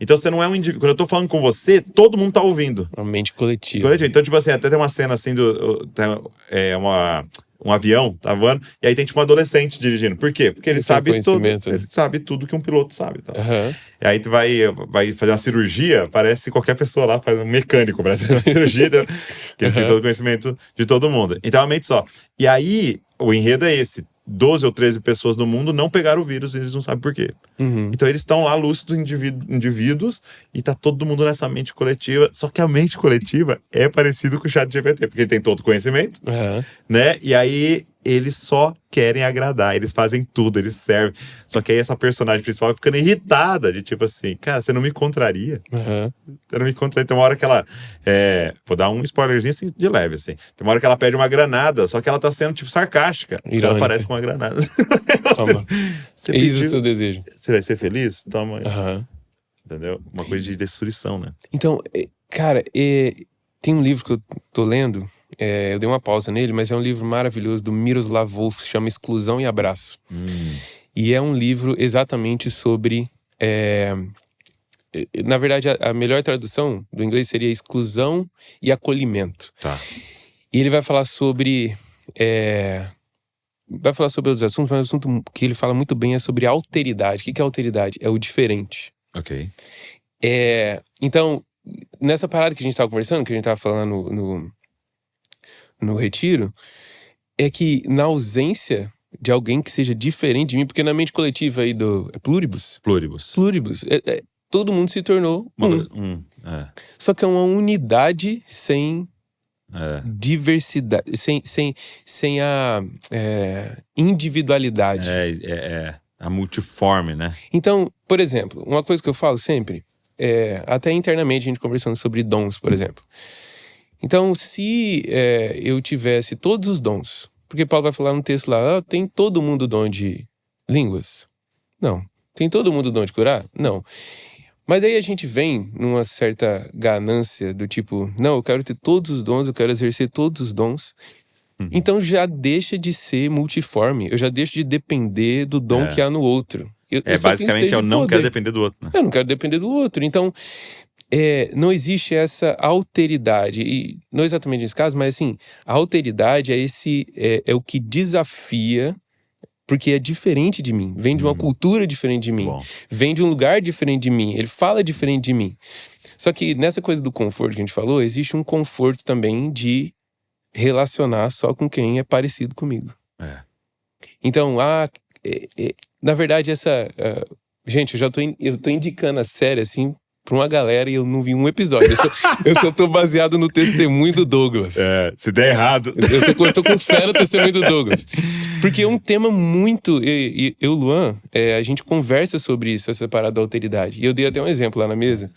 Então você não é um indivíduo. Quando eu tô falando com você, todo mundo tá ouvindo. Uma mente coletiva. Então, tipo assim, até tem uma cena assim um avião tá voando, e aí tem tipo um adolescente dirigindo. Por quê? Porque ele sabe tudo. Né? Ele sabe tudo que um piloto sabe. Tá? E aí tu vai fazer uma cirurgia, parece qualquer pessoa lá, faz um mecânico, parece uma cirurgia, que ele tem todo o conhecimento de todo mundo. Então é uma mente só. E aí, o enredo é esse. 12 ou 13 pessoas no mundo não pegaram o vírus e eles não sabem por quê. Então eles estão lá lúcidos, indivíduos, e tá todo mundo nessa mente coletiva. Só que a mente coletiva é parecido com o ChatGPT, porque ele tem todo o conhecimento, né? E aí eles só querem agradar, eles fazem tudo, eles servem. Só que aí essa personagem principal vai ficando irritada, de tipo assim, cara, você não me contraria? Você não me contraria. Tem uma hora que ela, vou dar um spoilerzinho assim, de leve, assim. Tem uma hora que ela pede uma granada, só que ela tá sendo, tipo, sarcástica. Ela parece com uma granada. Toma. Eis o seu desejo. Você vai ser feliz? Toma. Entendeu? Uma coisa de destruição, né? Então, cara, tem um livro que eu tô lendo, eu dei uma pausa nele, mas é um livro maravilhoso do Miroslav Volf, chama Exclusão e Abraço. E é um livro exatamente sobre... na verdade, a melhor tradução do inglês seria exclusão e acolhimento. Tá. E ele vai falar sobre... vai falar sobre outros assuntos, mas o assunto que ele fala muito bem é sobre alteridade. O que é alteridade? É o diferente. Ok. Então, nessa parada que a gente tava conversando, que a gente tava falando no retiro, é que na ausência de alguém que seja diferente de mim, porque na mente coletiva aí é pluribus? Pluribus. Pluribus. Todo mundo se tornou Só que é uma unidade sem diversidade, sem a individualidade. A multiforme, né? Então, por exemplo, uma coisa que eu falo sempre, até internamente a gente conversando sobre dons, por exemplo. Então, se eu tivesse todos os dons, porque Paulo vai falar no texto lá, tem todo mundo dom de línguas? Não. Tem todo mundo dom de curar? Não. Mas aí a gente vem numa certa ganância do tipo, não, eu quero ter todos os dons, eu quero exercer todos os dons. Então já deixa de ser multiforme, eu já deixo de depender do dom que há no outro. Basicamente eu não quero depender do outro, né? Eu não quero depender do outro. Então, não existe essa alteridade. E não exatamente nesse caso, mas assim, a alteridade é o que desafia, porque é diferente de mim. Vem de uma cultura diferente de mim. Bom. Vem de um lugar diferente de mim. Ele fala diferente de mim. Só que nessa coisa do conforto que a gente falou, existe um conforto também de relacionar só com quem é parecido comigo. Então, na verdade, gente, eu tô indicando a série, assim, pra uma galera e eu não vi um episódio. Eu só tô baseado no testemunho do Douglas. Se der errado. Eu tô com fé no testemunho do Douglas. Porque é um tema muito... Eu e o Luan, a gente conversa sobre isso, essa parada da alteridade. E eu dei até um exemplo lá na mesa.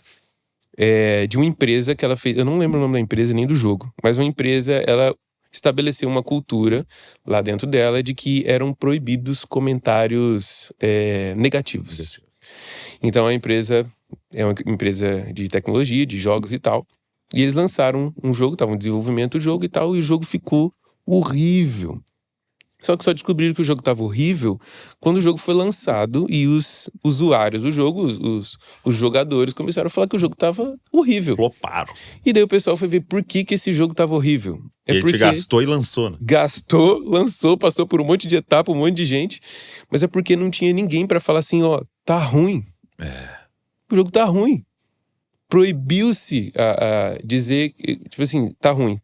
De uma empresa que ela fez... Eu não lembro o nome da empresa nem do jogo. Mas uma empresa, ela estabeleceu uma cultura lá dentro dela de que eram proibidos comentários negativos. Então a empresa é uma empresa de tecnologia, de jogos e tal. E eles lançaram um jogo, estavam em desenvolvimento do jogo e tal, e o jogo ficou horrível. Só que só descobriram que o jogo estava horrível quando o jogo foi lançado e os usuários do jogo, os jogadores, começaram a falar que o jogo estava horrível. Floparam. E daí o pessoal foi ver por que esse jogo estava horrível. Porque gastou e lançou, né? Gastou, lançou, passou por um monte de etapa, um monte de gente. Mas é porque não tinha ninguém pra falar assim, tá ruim. O jogo tá ruim. Proibiu-se a dizer, tipo assim, tá ruim,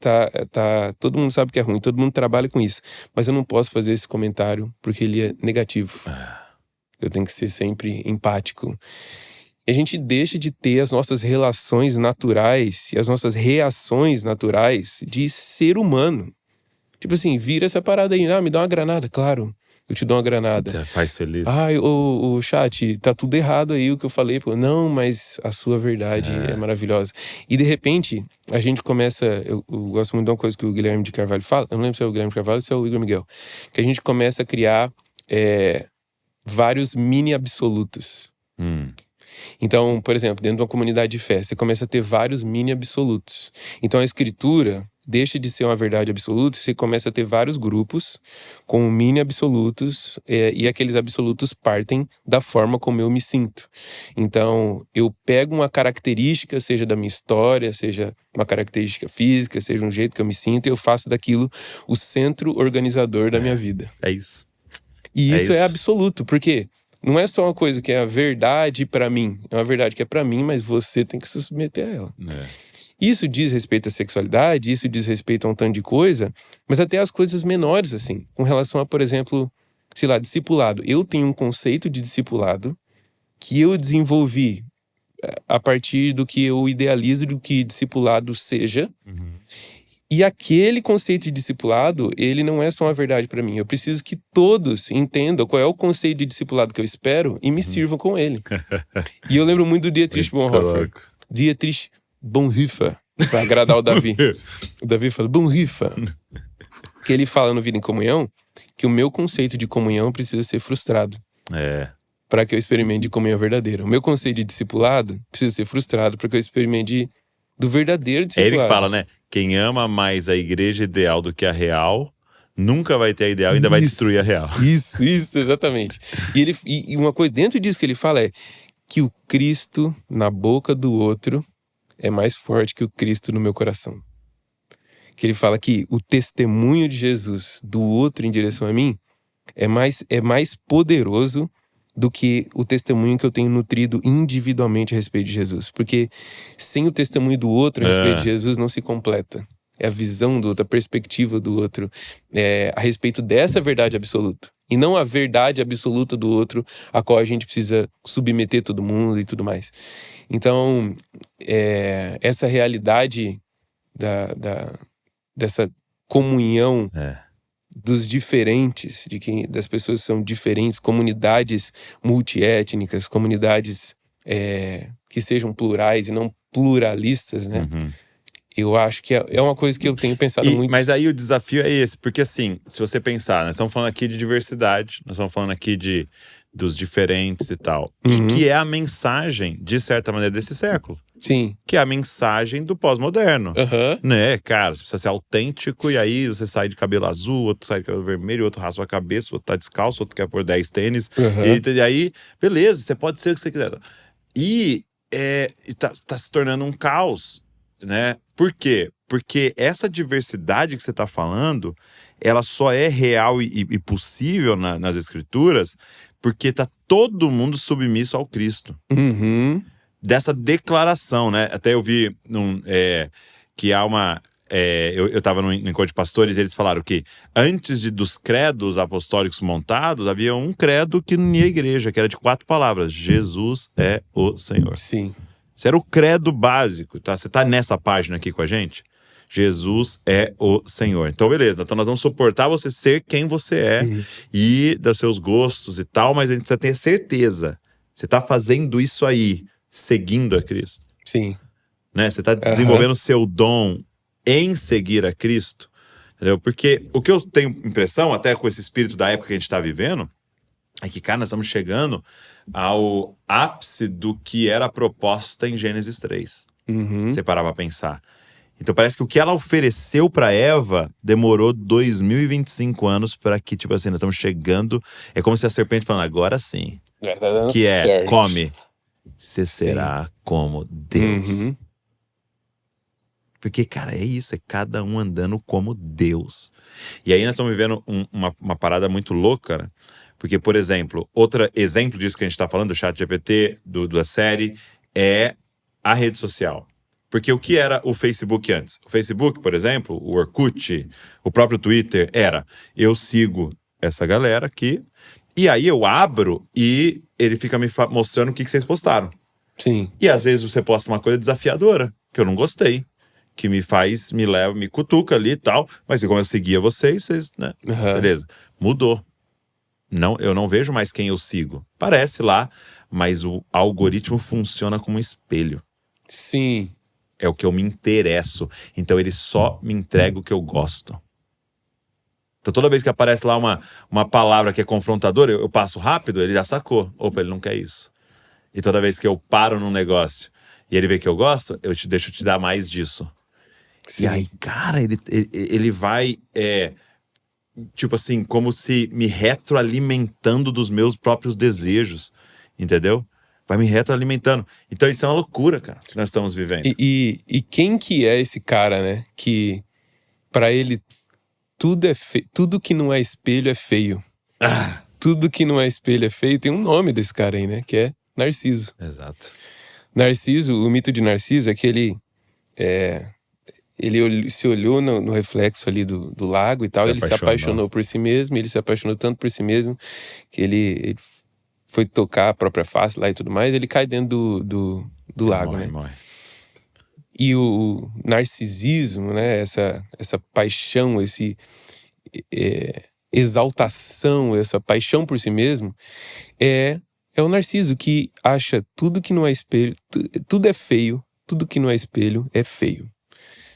todo mundo sabe que é ruim, todo mundo trabalha com isso. Mas eu não posso fazer esse comentário porque ele é negativo. Eu tenho que ser sempre empático. E a gente deixa de ter as nossas relações naturais e as nossas reações naturais de ser humano. Tipo assim, vira essa parada aí, me dá uma granada, claro. Eu te dou uma granada. Você faz feliz. O chat, tá tudo errado aí o que eu falei. Pô. Não, mas a sua verdade é maravilhosa. E de repente, a gente começa... Eu gosto muito de uma coisa que o Guilherme de Carvalho fala. Eu não lembro se é o Guilherme de Carvalho ou se é o Igor Miguel. Que a gente começa a criar vários mini absolutos. Então, por exemplo, dentro de uma comunidade de fé, você começa a ter vários mini absolutos. Então a escritura deixa de ser uma verdade absoluta, você começa a ter vários grupos com mini absolutos, e aqueles absolutos partem da forma como eu me sinto. Então, eu pego uma característica, seja da minha história, seja uma característica física, seja um jeito que eu me sinto, e eu faço daquilo o centro organizador da minha vida. É isso. E isso é absoluto, porque não é só uma coisa que é a verdade pra mim, é uma verdade que é pra mim, mas você tem que se submeter a ela. Isso diz respeito à sexualidade, isso diz respeito a um tanto de coisa, mas até as coisas menores, assim, com relação a, por exemplo, sei lá, discipulado. Eu tenho um conceito de discipulado que eu desenvolvi a partir do que eu idealizo do que discipulado seja. E aquele conceito de discipulado, ele não é só uma verdade para mim. Eu preciso que todos entendam qual é o conceito de discipulado que eu espero e me sirvam com ele. E eu lembro muito do Dietrich Bonhoeffer. Dietrich Bonhoeffer, para agradar o Davi. O Davi fala, Bonhoeffer. Que ele fala no Vida em Comunhão que o meu conceito de comunhão precisa ser frustrado. Para que eu experimente de comunhão verdadeira. O meu conceito de discipulado precisa ser frustrado para que eu experimente do verdadeiro discipulado. É ele que fala, né? Quem ama mais a igreja ideal do que a real, nunca vai ter a ideal e ainda vai destruir a real. Isso, exatamente. E uma coisa dentro disso que ele fala é que o Cristo na boca do outro é mais forte que o Cristo no meu coração. Que ele fala que o testemunho de Jesus do outro em direção a mim é mais poderoso do que o testemunho que eu tenho nutrido individualmente a respeito de Jesus. Porque sem o testemunho do outro a respeito de Jesus não se completa. É a visão do outro, a perspectiva do outro, a respeito dessa verdade absoluta. E não a verdade absoluta do outro, a qual a gente precisa submeter todo mundo e tudo mais. Então, essa realidade dessa comunhão dos diferentes, das pessoas que são diferentes, comunidades multiétnicas, comunidades que sejam plurais e não pluralistas, né? Uhum. Eu acho que é uma coisa que eu tenho pensado muito. Mas aí o desafio é esse, porque assim, se você pensar, nós estamos falando aqui de diversidade, nós estamos falando aqui dos diferentes e tal. Uhum. E que é a mensagem, de certa maneira, desse século. Sim. Que é a mensagem do pós-moderno. Uhum. Né, cara, você precisa ser autêntico, e aí você sai de cabelo azul, outro sai de cabelo vermelho, outro raspa a cabeça, outro tá descalço, outro quer pôr 10 tênis. Uhum. E aí, beleza, você pode ser o que você quiser. E tá se tornando um caos, né? Por quê? Porque essa diversidade que você tá falando, ela só é real e possível nas escrituras porque tá todo mundo submisso ao Cristo. Uhum. Dessa declaração, né? Até eu vi que há uma... eu estava no encontro de pastores e eles falaram que antes dos credos apostólicos montados, havia um credo que unia a igreja, que era de 4 palavras: Jesus é o Senhor. Sim. Isso era o credo básico, tá? Você tá nessa página aqui com a gente? Jesus é o Senhor. Então, beleza. Então, nós vamos suportar você ser quem você é e dos seus gostos e tal, mas a gente precisa ter certeza. Você tá fazendo isso aí, seguindo a Cristo. Sim. Né? Você tá desenvolvendo o seu dom em seguir a Cristo. Entendeu? Porque o que eu tenho impressão, até com esse espírito da época que a gente tá vivendo, é que, cara, nós estamos chegando ao ápice do que era a proposta em Gênesis 3. Uhum. Você parar pra pensar. Então parece que o que ela ofereceu pra Eva demorou 2025 anos para que, tipo assim, nós estamos chegando. É como se a serpente falando, agora sim. Tá dando Que certo. come. Você será como Deus. Uhum. Porque, cara, é isso. É cada um andando como Deus. E aí nós estamos vivendo uma parada muito louca, né? Porque, por exemplo, outro exemplo disso que a gente está falando, do ChatGPT, da série, é a rede social. Porque o que era o Facebook antes? O Facebook, por exemplo, o Orkut, o próprio Twitter, eu sigo essa galera aqui, e aí eu abro e ele fica me mostrando o que vocês postaram. Sim. E às vezes você posta uma coisa desafiadora, que eu não gostei, que me cutuca ali e tal, mas como eu seguia vocês, né? Uhum. Beleza, mudou. Não, eu não vejo mais quem eu sigo. Parece lá, mas o algoritmo funciona como um espelho. Sim. É o que eu me interesso. Então ele só me entrega o que eu gosto. Então toda vez que aparece lá uma palavra que é confrontadora, eu passo rápido, ele já sacou. Opa, ele não quer isso. E toda vez que eu paro num negócio e ele vê que eu gosto, deixo te dar mais disso. Sim. E aí, cara, ele vai... tipo assim, como se me retroalimentando dos meus próprios desejos, entendeu? Vai me retroalimentando. Então isso é uma loucura, cara, que nós estamos vivendo. E quem que é esse cara, né? Que pra ele tudo que não é espelho é feio. Tudo que não é espelho é feio. Tem um nome desse cara aí, né? Que é Narciso. Exato. Narciso, o mito de Narciso é que ele se olhou no reflexo ali do lago e tal, ele se apaixonou por si mesmo, ele se apaixonou tanto por si mesmo que ele foi tocar a própria face lá e tudo mais, ele cai dentro do lago, morre, né? Morre. E o narcisismo, né, essa paixão, exaltação, essa paixão por si mesmo, é o narciso que acha tudo que não é espelho, tudo é feio, tudo que não é espelho é feio.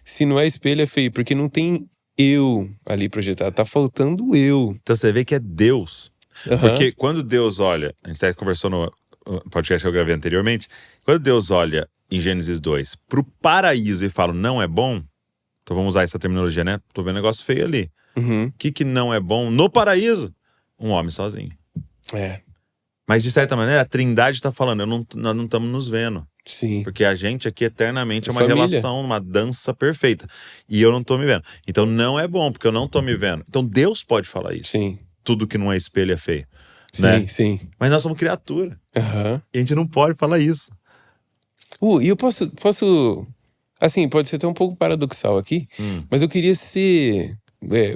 Se não é espelho, é feio, porque não tem eu ali projetado, tá faltando eu. Então você vê que é Deus. Uhum. Porque quando Deus olha, a gente até conversou no podcast que eu gravei anteriormente, quando Deus olha em Gênesis 2 pro paraíso e fala, não é bom, então vamos usar essa terminologia, né? Tô vendo um negócio feio ali. Uhum. O que não é bom no paraíso? Um homem sozinho. Mas de certa maneira, a Trindade tá falando, nós não estamos nos vendo. Sim. Porque a gente aqui eternamente é uma família. relação, uma dança perfeita. E eu não tô me vendo. Então não é bom, porque eu não tô me vendo. Então Deus pode falar isso. Sim. Tudo que não é espelho é feio. Sim, né? sim. Mas nós somos criatura. Aham. E a gente não pode falar isso. E eu posso... Assim, pode ser até um pouco paradoxal aqui, mas eu queria ser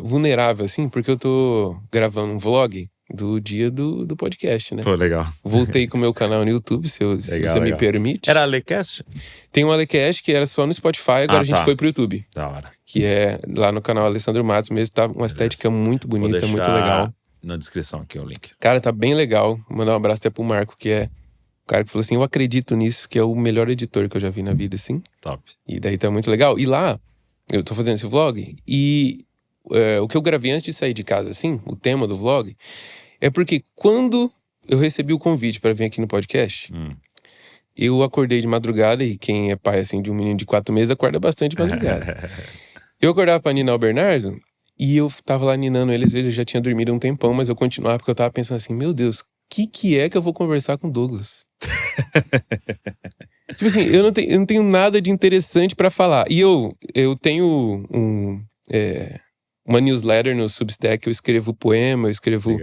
vulnerável, assim, porque eu tô gravando um vlog do dia do podcast, né? Pô, legal. Voltei com o meu canal no YouTube, se você me permite. Era Alecast? Tem um Alecast que era só no Spotify, agora a gente foi pro YouTube. Da hora. Que é lá no canal Alessandro Matos mesmo, tá uma estética muito bonita, muito legal. Na descrição aqui o link. Cara, tá bem legal. Vou mandar um abraço até pro Marco, que é o cara que falou assim, eu acredito nisso, que é o melhor editor que eu já vi na vida, assim. Top. E daí tá muito legal. E lá, eu tô fazendo esse vlog, e o que eu gravei antes de sair de casa, assim, o tema do vlog, é porque quando eu recebi o convite pra vir aqui no podcast, eu acordei de madrugada, e quem é pai, assim, de um menino de 4 meses, acorda bastante de madrugada. Eu acordava pra ninar o Bernardo, e eu tava lá ninando ele, às vezes eu já tinha dormido um tempão, mas eu continuava, porque eu tava pensando assim, meu Deus, o que é que eu vou conversar com o Douglas? Tipo assim, eu não tenho nada de interessante pra falar. E eu tenho uma newsletter no Substack, eu escrevo poema, eu escrevo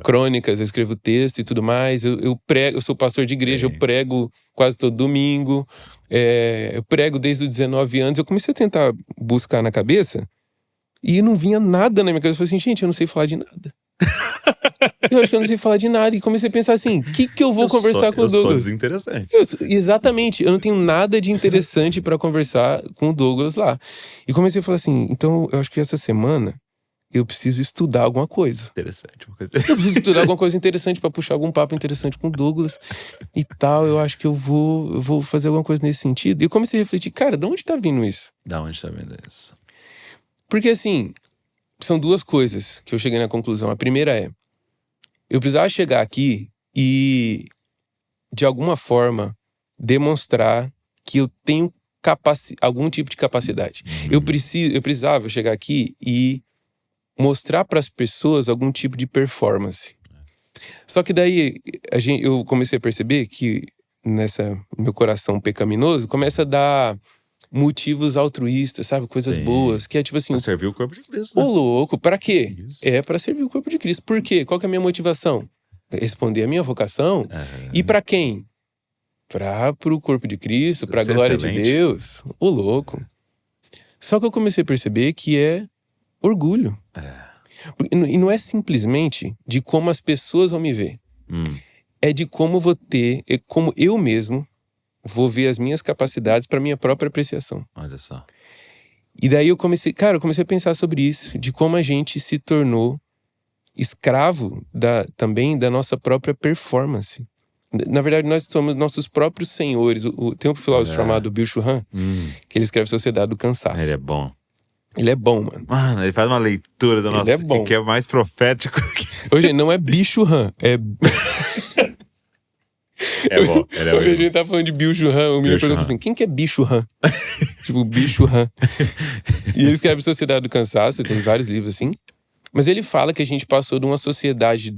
crônicas, eu escrevo texto e tudo mais. Eu prego, eu sou pastor de igreja, eu prego quase todo domingo. Eu prego desde os 19 anos. Eu comecei a tentar buscar na cabeça e não vinha nada na minha cabeça. Eu falei assim, gente, eu não sei falar de nada. Eu acho que eu não sei falar de nada. E comecei a pensar assim, o que eu vou conversar com o Douglas? Eu sou desinteressante. Exatamente, eu não tenho nada de interessante pra conversar com o Douglas lá. E comecei a falar assim, então eu acho que essa semana eu preciso estudar alguma coisa. Interessante. Uma coisa... Eu preciso estudar alguma coisa interessante pra puxar algum papo interessante com o Douglas e tal. Eu acho que eu vou fazer alguma coisa nesse sentido. E eu comecei a refletir, cara, de onde tá vindo isso? Da onde tá vindo isso? Porque assim, são duas coisas que eu cheguei na conclusão. A primeira é, eu precisava chegar aqui e, de alguma forma, demonstrar que eu tenho algum tipo de capacidade. Eu precisava chegar aqui e mostrar para as pessoas algum tipo de performance. Só que daí eu comecei a perceber que meu coração pecaminoso começa a dar motivos altruístas, sabe? Coisas boas, que é tipo assim... Pra servir o corpo de Cristo, né? Ô louco, pra quê? Isso. É pra servir o corpo de Cristo. Por quê? Qual que é a minha motivação? Responder a minha vocação. E pra quem? Pro corpo de Cristo, pra glória de Deus. Ô louco. Só que eu comecei a perceber que é orgulho. E não é simplesmente de como as pessoas vão me ver. É de como como eu mesmo vou ver as minhas capacidades para minha própria apreciação. Olha só. E daí eu comecei a pensar sobre isso, de como a gente se tornou escravo também da nossa própria performance. Na verdade, nós somos nossos próprios senhores. Tem um filósofo chamado Bill Churran, que ele escreve Sociedade do Cansaço. Ele é bom. Ele é bom, mano. Mano, ele faz uma leitura do nosso... Ele é bom. Que é mais profético. Hoje não é Bicho Han, é... É bom, ele é Hoje a bom. gente tá falando de Bill Churran, o menino pergunta assim, quem que é Bicho Han? Tipo, Bicho Han. E ele escreve Sociedade do Cansaço, tem vários livros assim. Mas ele fala que a gente passou de uma sociedade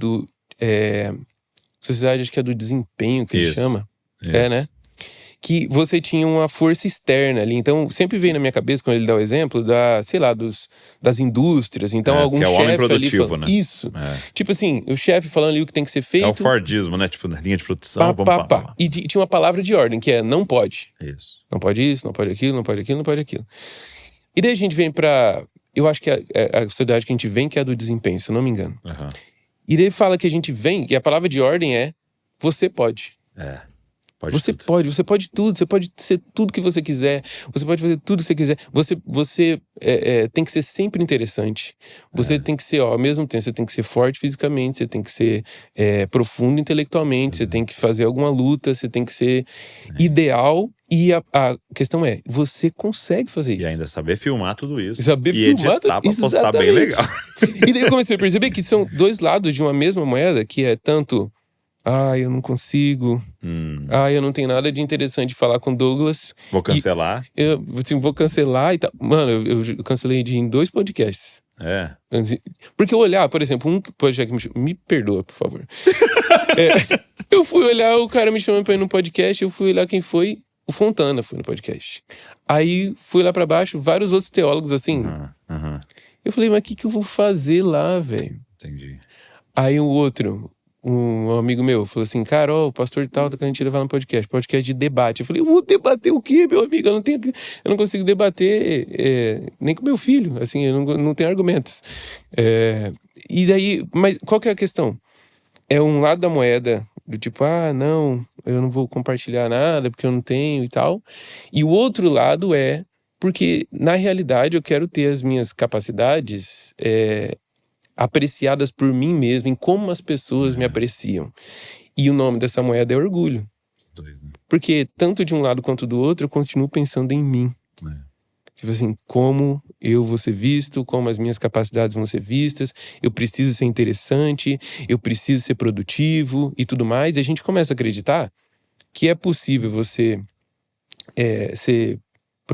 sociedade, acho que é do desempenho, que ele chama. É, né? Que você tinha uma força externa ali. Então, sempre vem na minha cabeça, quando ele dá o exemplo, das indústrias. Então, algum chefe que é o homem ali produtivo, fala, né? Isso. Tipo assim, o chefe falando ali o que tem que ser feito. É o Fordismo, né? Tipo, na linha de produção. E tinha uma palavra de ordem, que é não pode. Isso. Não pode isso, não pode aquilo, não pode aquilo, não pode aquilo. E daí a gente vem pra... Eu acho que a sociedade que a gente vem, que é a do desempenho, se eu não me engano. E daí ele fala que a gente vem, e a palavra de ordem é você pode. Você pode tudo, você pode ser tudo que você quiser, você pode fazer tudo que você quiser. Você tem que ser sempre interessante. Você tem que ser, ao mesmo tempo, você tem que ser forte fisicamente, você tem que ser profundo intelectualmente, você tem que fazer alguma luta, você tem que ser ideal. E a questão é, você consegue fazer isso. E ainda saber filmar tudo isso. Saber filmar editar pra postar bem legal. E daí eu comecei a perceber que são dois lados de uma mesma moeda, que é tanto... eu não consigo. Eu não tenho nada de interessante de falar com o Douglas. Vou cancelar. Vou cancelar e tal. Mano, eu cancelei em 2 podcasts. Porque eu olhar, por exemplo, um podcast que me perdoa, por favor. Eu fui olhar, o cara me chamando pra ir no podcast, eu fui olhar quem foi. O Fontana foi no podcast. Aí fui lá pra baixo, vários outros teólogos assim. Eu falei, mas o que eu vou fazer lá, velho? Entendi. Aí o outro... um amigo meu falou assim, Carol, o pastor tal tá querendo te levar no podcast de debate. Eu falei, eu vou debater o quê, meu amigo? Eu não consigo debater nem com meu filho, assim, eu não tenho argumentos. E daí, mas qual que é a questão? É um lado da moeda, do tipo, não, eu não vou compartilhar nada porque eu não tenho e tal. E o outro lado é porque, na realidade, eu quero ter as minhas capacidades apreciadas por mim mesmo, em como as pessoas me apreciam. E o nome dessa moeda é orgulho. Porque tanto de um lado quanto do outro, eu continuo pensando em mim. Tipo assim, como eu vou ser visto, como as minhas capacidades vão ser vistas, eu preciso ser interessante, eu preciso ser produtivo e tudo mais. E a gente começa a acreditar que é possível você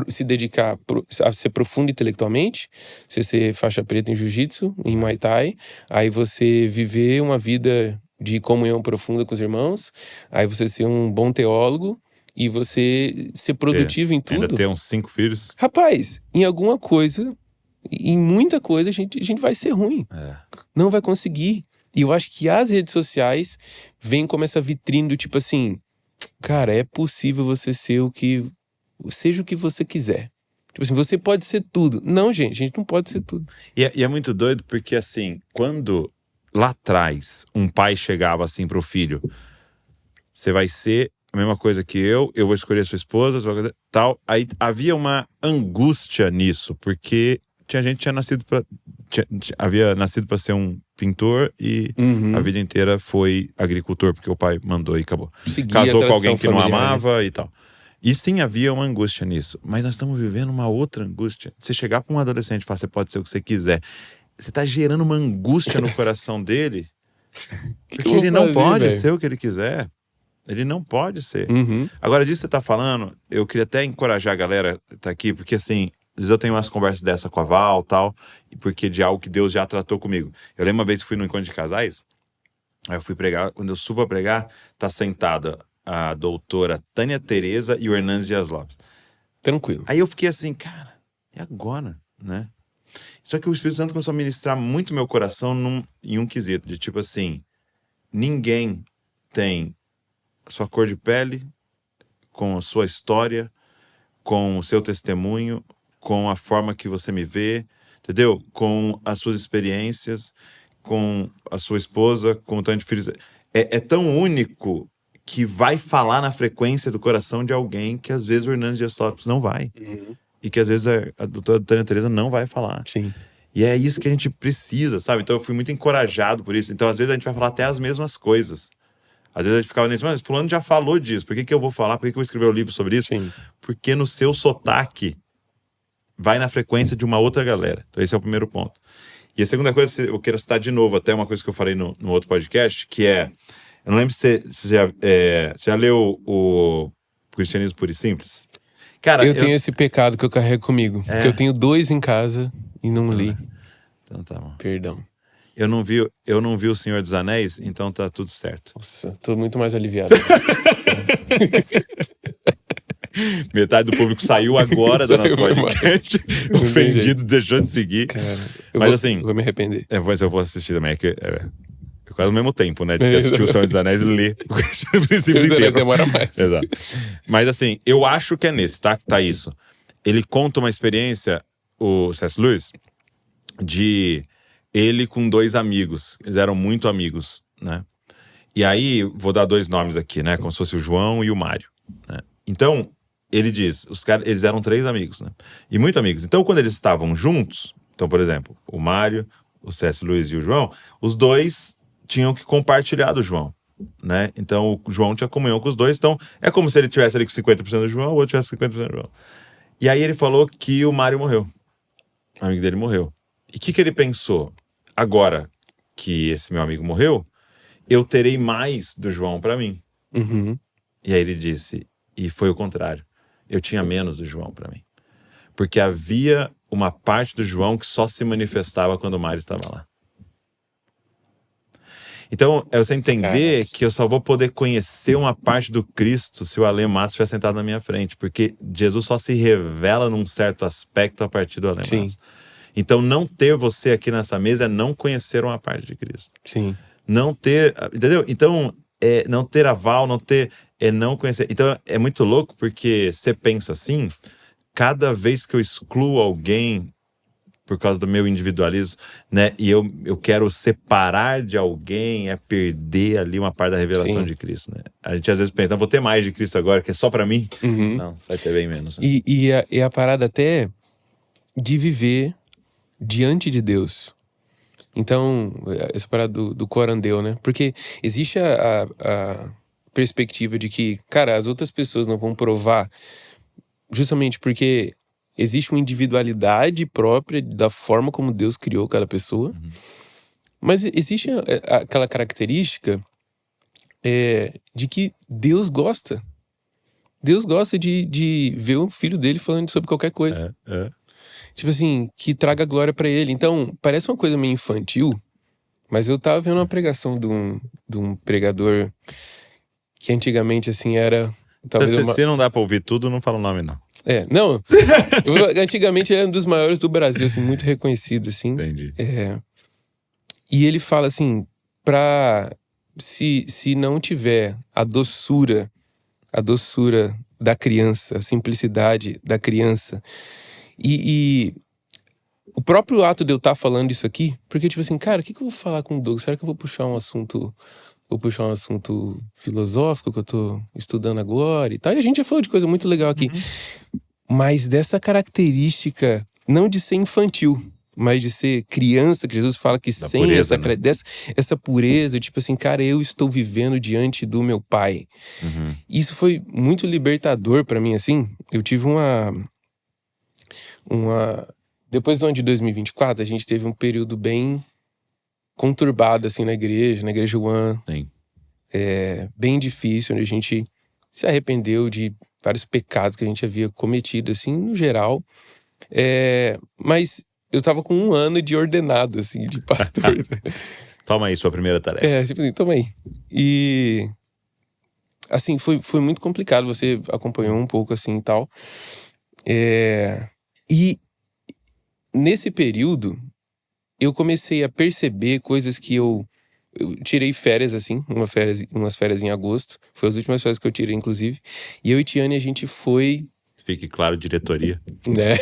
se dedicar a ser profundo intelectualmente, você ser faixa preta em jiu-jitsu, em Muay Thai, aí você viver uma vida de comunhão profunda com os irmãos, aí você ser um bom teólogo e você ser produtivo em tudo. Ainda ter uns 5 filhos. Rapaz, em alguma coisa, em muita coisa, a gente vai ser ruim. Não vai conseguir. E eu acho que as redes sociais vêm como essa vitrine do tipo assim, cara, é possível você ser seja o que você quiser. Tipo assim, você pode ser tudo. Não, gente, a gente não pode ser tudo. E é muito doido porque, assim, quando lá atrás um pai chegava assim pro filho, você vai ser a mesma coisa que eu vou escolher a sua esposa, tal. Aí havia uma angústia nisso, porque tinha gente que havia nascido para ser um pintor e a vida inteira foi agricultor, porque o pai mandou e acabou. Casou com alguém que não amava, né? E tal. E sim, havia uma angústia nisso. Mas nós estamos vivendo uma outra angústia. Você chegar para um adolescente e falar, você pode ser o que você quiser. Você está gerando uma angústia no coração dele. Porque ele não pode ser o que ele quiser. Ele não pode ser. Agora, disso que você tá falando, eu queria até encorajar a galera que tá aqui, porque assim, às vezes eu tenho umas conversas dessa com a Val e tal, porque de algo que Deus já tratou comigo. Eu lembro uma vez que fui no encontro de casais, aí eu fui pregar, quando eu subo a pregar, tá sentada a doutora Tânia Tereza e o Hernandes Dias Lopes. Tranquilo. Aí eu fiquei assim, cara, e agora, né? Só que o Espírito Santo começou a ministrar muito meu coração em um quesito, de tipo assim, ninguém tem a sua cor de pele, com a sua história, com o seu testemunho, com a forma que você me vê, entendeu? Com as suas experiências, com a sua esposa, com o tanto de filhos. É tão único que vai falar na frequência do coração de alguém que às vezes o Hernandes Dias Lopes não vai. E que às vezes a doutora Tânia Tereza não vai falar. Sim. E é isso que a gente precisa, sabe? Então eu fui muito encorajado por isso. Então às vezes a gente vai falar até as mesmas coisas. Às vezes a gente ficava nisso, mas fulano já falou disso, por que eu vou falar? Por que eu vou escrever um livro sobre isso? Sim. Porque no seu sotaque vai na frequência de uma outra galera. Então esse é o primeiro ponto. E a segunda coisa, eu quero citar de novo até uma coisa que eu falei no outro podcast, que é, eu não lembro se você já leu o Cristianismo Puro e Simples? Cara, eu tenho esse pecado que eu carrego comigo, que eu tenho 2 em casa e não li. Então tá bom. Perdão. Eu não vi o Senhor dos Anéis, então tá tudo certo. Nossa, tô muito mais aliviado. Metade do público saiu agora do nosso podcast. Ofendido, deixou de seguir. Cara, assim, eu vou me arrepender. Mas eu vou assistir também. É quase ao mesmo tempo, né? De você assistir o Senhor dos Anéis e ler o princípio inteiro. Demora mais. Exato. Mas assim, eu acho que é nesse, tá? Tá isso. Ele conta uma experiência, o C.S. Lewis, de ele com 2 amigos. Eles eram muito amigos, né? E aí, vou dar 2 nomes aqui, né? Como se fosse o João e o Mário, né? Então, ele diz, eles eram 3 amigos, né? E muito amigos. Então, quando eles estavam juntos, então, por exemplo, o Mário, o C.S. Lewis e o João, os 2 tinham que compartilhar do João, né? Então, o João tinha comunhão com os 2. Então, é como se ele tivesse ali com 50% do João, o outro tivesse 50% do João. E aí, ele falou que o Mário morreu. O amigo dele morreu. E o que ele pensou? Agora que esse meu amigo morreu, eu terei mais do João para mim. E aí ele disse, e foi o contrário. Eu tinha menos do João para mim. Porque havia uma parte do João que só se manifestava quando o Mário estava lá. Então, é você entender que eu só vou poder conhecer uma parte do Cristo se o Alê Matos estiver sentado na minha frente. Porque Jesus só se revela num certo aspecto a partir do Alê Matos. Então, não ter você aqui nessa mesa é não conhecer uma parte de Cristo. Sim. não ter, entendeu? Então, não ter aval, não conhecer. Então, é muito louco porque você pensa assim, cada vez que eu excluo alguém por causa do meu individualismo, né? E eu quero separar de alguém, perder ali uma parte da revelação Sim. de Cristo, né? A gente às vezes pensa, vou ter mais de Cristo agora, que é só pra mim. Uhum. Não, você vai ter bem menos. Né? E a parada até de viver diante de Deus. Então, essa parada do corandeu, né? Porque existe a perspectiva de que, cara, as outras pessoas não vão provar justamente porque existe uma individualidade própria da forma como Deus criou cada pessoa. Uhum. Mas existe aquela característica de que Deus gosta. Deus gosta de ver o filho dele falando sobre qualquer coisa. Tipo assim, que traga glória pra ele. Então, parece uma coisa meio infantil, mas eu tava vendo uma pregação de um pregador que antigamente, assim, era... talvez Se não dá pra ouvir tudo, não fala o nome, não. Não. Antigamente ele era um dos maiores do Brasil, assim, muito reconhecido, assim. Entendi. E ele fala assim, se não tiver a doçura da criança, a simplicidade da criança, e o próprio ato de eu estar falando isso aqui, porque tipo assim, cara, o que eu vou falar com o Doug? Será que eu vou puxar um assunto filosófico que eu tô estudando agora e tal? E a gente já falou de coisa muito legal aqui. Mas dessa característica, não de ser infantil, mas de ser criança, que Jesus fala que Da sem pureza, né? essa pureza, tipo assim, cara, eu estou vivendo diante do meu pai. Uhum. Isso foi muito libertador pra mim, assim. Eu tive depois do ano de 2024, a gente teve um período bem conturbado, assim, na igreja One. Sim. Bem difícil, onde a gente se arrependeu de vários pecados que a gente havia cometido, assim, no geral. Mas eu tava com 1 ano de ordenado, assim, de pastor. Toma aí sua primeira tarefa. Tipo assim, toma aí. E... assim, foi muito complicado. Você acompanhou um pouco, assim, e tal. E nesse período, eu comecei a perceber coisas que eu tirei férias, assim, umas férias em agosto. Foi as últimas férias que eu tirei, inclusive. E eu e Tiane, a gente foi... Fique claro, diretoria. Né?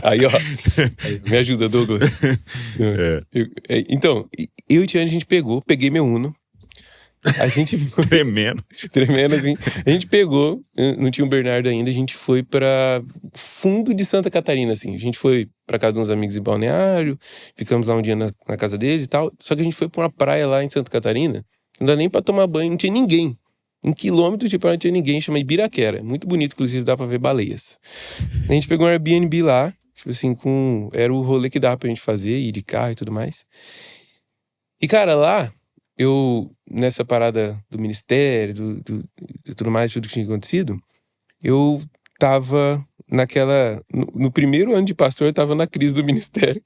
Aí, ó. Me ajuda, Douglas. Então, eu e Tiane, a gente peguei meu Uno. A gente... Tremendo, assim. A gente pegou, não tinha um Bernardo ainda, a gente foi pra fundo de Santa Catarina, assim. A gente foi pra casa de uns amigos em Balneário, ficamos lá um dia na casa deles e tal. Só que a gente foi pra uma praia lá em Santa Catarina, não dá nem pra tomar banho, não tinha ninguém. Em quilômetros de praia não tinha ninguém, chama Ibiraquera. Muito bonito, inclusive, dá pra ver baleias. A gente pegou um Airbnb lá, tipo assim, era o rolê que dava pra gente fazer, ir de carro e tudo mais. E, cara, lá... nessa parada do ministério, de tudo mais, tudo que tinha acontecido, eu tava no primeiro ano de pastor, eu tava na crise do ministério.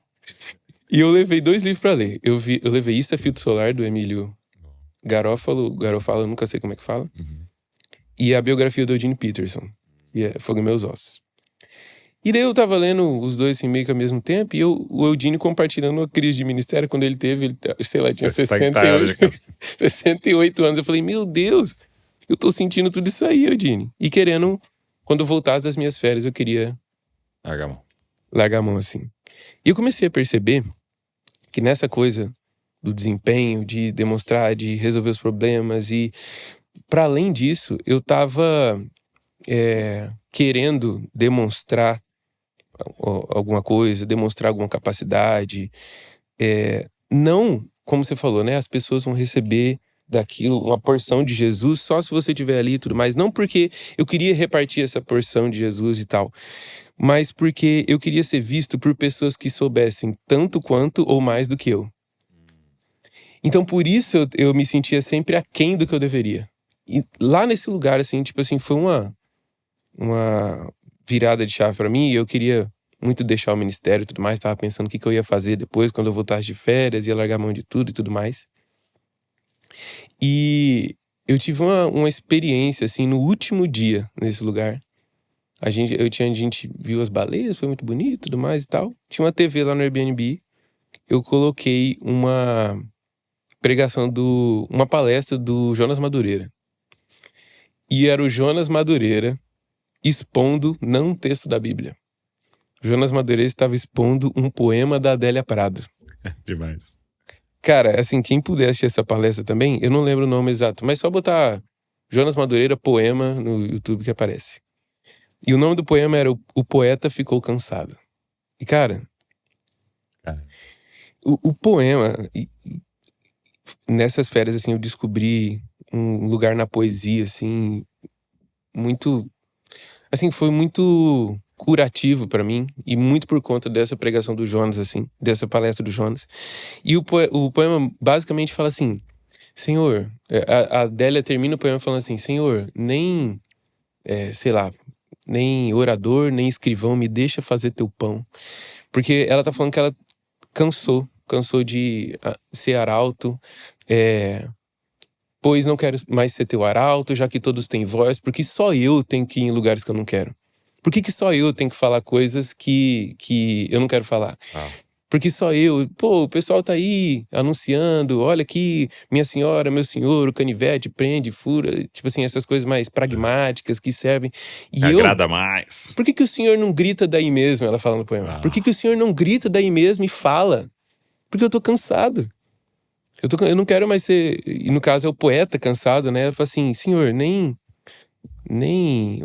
E eu levei 2 livros pra ler. Eu levei Isso é Filtro Solar, do Emílio Garofalo, eu nunca sei como é que fala. Uhum. E a biografia do Eugene Peterson, que é Fogo em Meus Ossos. E daí eu tava lendo os dois assim, meio que ao mesmo tempo, e o Eugene compartilhando uma crise de ministério quando ele teve, sei lá, tinha 68 anos. Eu falei, meu Deus, eu tô sentindo tudo isso aí, Eugene. E querendo, quando eu voltasse das minhas férias, eu queria largar a mão, assim. E eu comecei a perceber que nessa coisa do desempenho, de demonstrar, de resolver os problemas, e para além disso, eu tava querendo demonstrar alguma coisa, demonstrar alguma capacidade. Não, como você falou, né? As pessoas vão receber daquilo uma porção de Jesus só se você estiver ali e tudo mais. Não porque eu queria repartir essa porção de Jesus e tal, mas porque eu queria ser visto por pessoas que soubessem tanto quanto ou mais do que eu. Então, por isso, eu me sentia sempre aquém do que eu deveria. E lá nesse lugar, assim, tipo assim, foi uma virada de chave pra mim. E eu queria muito deixar o ministério e tudo mais. Tava pensando o que eu ia fazer depois, quando eu voltasse de férias. Ia largar a mão de tudo e tudo mais. E eu tive uma experiência, assim, no último dia nesse lugar. A gente viu as baleias, foi muito bonito e tudo mais e tal. Tinha uma TV lá no Airbnb. Eu coloquei uma palestra do Jonas Madureira. E era o Jonas Madureira expondo não um texto da Bíblia. O Jonas Madureira estava expondo um poema da Adélia Prado. Demais. Cara, assim, quem puder assistir essa palestra também, eu não lembro o nome exato, mas só botar Jonas Madureira poema no YouTube que aparece. E o nome do poema era O Poeta Ficou Cansado. E, cara, o poema, nessas férias, assim, eu descobri um lugar na poesia, assim, muito... Assim, foi muito curativo pra mim, e muito por conta dessa pregação do Jonas, assim, dessa palestra do Jonas. E o poema basicamente fala assim: Senhor, a Adélia termina o poema falando assim: Senhor, nem, sei lá, nem orador, nem escrivão me deixa fazer teu pão. Porque ela tá falando que ela cansou de ser arauto, pois não quero mais ser teu arauto, já que todos têm voz, porque só eu tenho que ir em lugares que eu não quero. Por que só eu tenho que falar coisas que eu não quero falar? Porque só eu... Pô, o pessoal tá aí anunciando, olha aqui, minha senhora, meu senhor, o canivete prende, fura. Tipo assim, essas coisas mais pragmáticas que servem. E agrada mais. Por que o senhor não grita daí mesmo? Ela fala no poema. Por que o senhor não grita daí mesmo e fala? Porque eu tô cansado. Eu não quero mais ser... E no caso é o poeta cansado, né? Ela fala assim, senhor, nem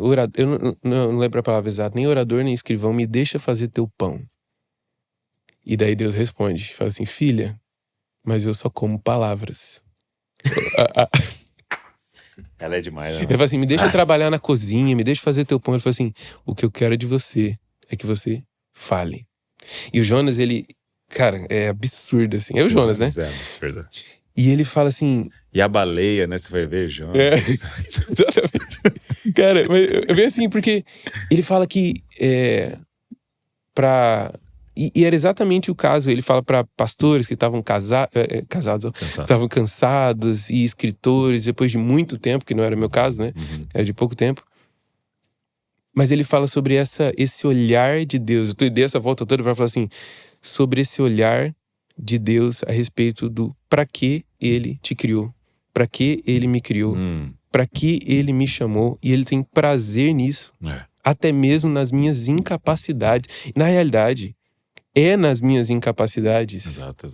orador... Eu não lembro a palavra exata. Nem orador, nem escrivão me deixa fazer teu pão. E daí Deus responde, fala assim, filha, mas eu só como palavras. Ela é demais, né? Ele fala assim, me deixa trabalhar na cozinha, me deixa fazer teu pão. Ele fala assim, o que eu quero de você é que você fale. E o Jonas, ele, cara, é absurdo assim. É o Jonas, né? É absurdo. E ele fala assim... E a baleia, né? Você vai ver, Jonas. Exatamente. Cara, mas é bem assim, porque ele fala que E era exatamente o caso. Ele fala para pastores que estavam casados, estavam cansados, e escritores, depois de muito tempo, que não era o meu caso, né? Era de pouco tempo. Mas ele fala sobre esse olhar de Deus. Eu dei essa volta toda para falar assim, sobre esse olhar de Deus a respeito do para que ele te criou, para que ele me criou, para que ele me chamou, e ele tem prazer nisso, até mesmo nas minhas incapacidades. Na realidade, é nas minhas incapacidades. Exato.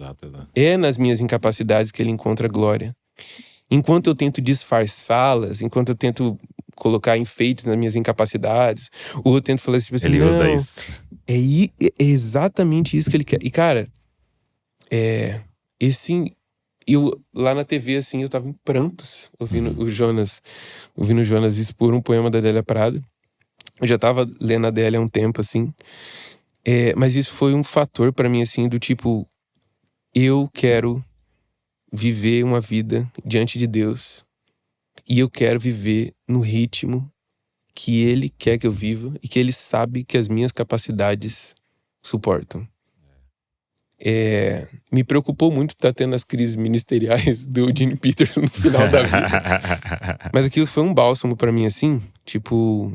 É nas minhas incapacidades que ele encontra glória. Enquanto eu tento disfarçá-las, enquanto eu tento colocar enfeites nas minhas incapacidades, ou eu tento falar assim, ele não, usa isso. É exatamente isso que ele quer. E, cara, eu lá na TV, assim, eu tava em prantos ouvindo o Jonas expor um poema da Adélia Prado. Eu já tava lendo a Adélia há um tempo, assim. Mas isso foi um fator pra mim, assim, do tipo, eu quero viver uma vida diante de Deus, e eu quero viver no ritmo que Ele quer que eu viva e que Ele sabe que as minhas capacidades suportam. Me preocupou muito estar tendo as crises ministeriais do Gene Peterson no final da vida. Mas aquilo foi um bálsamo pra mim, assim, tipo,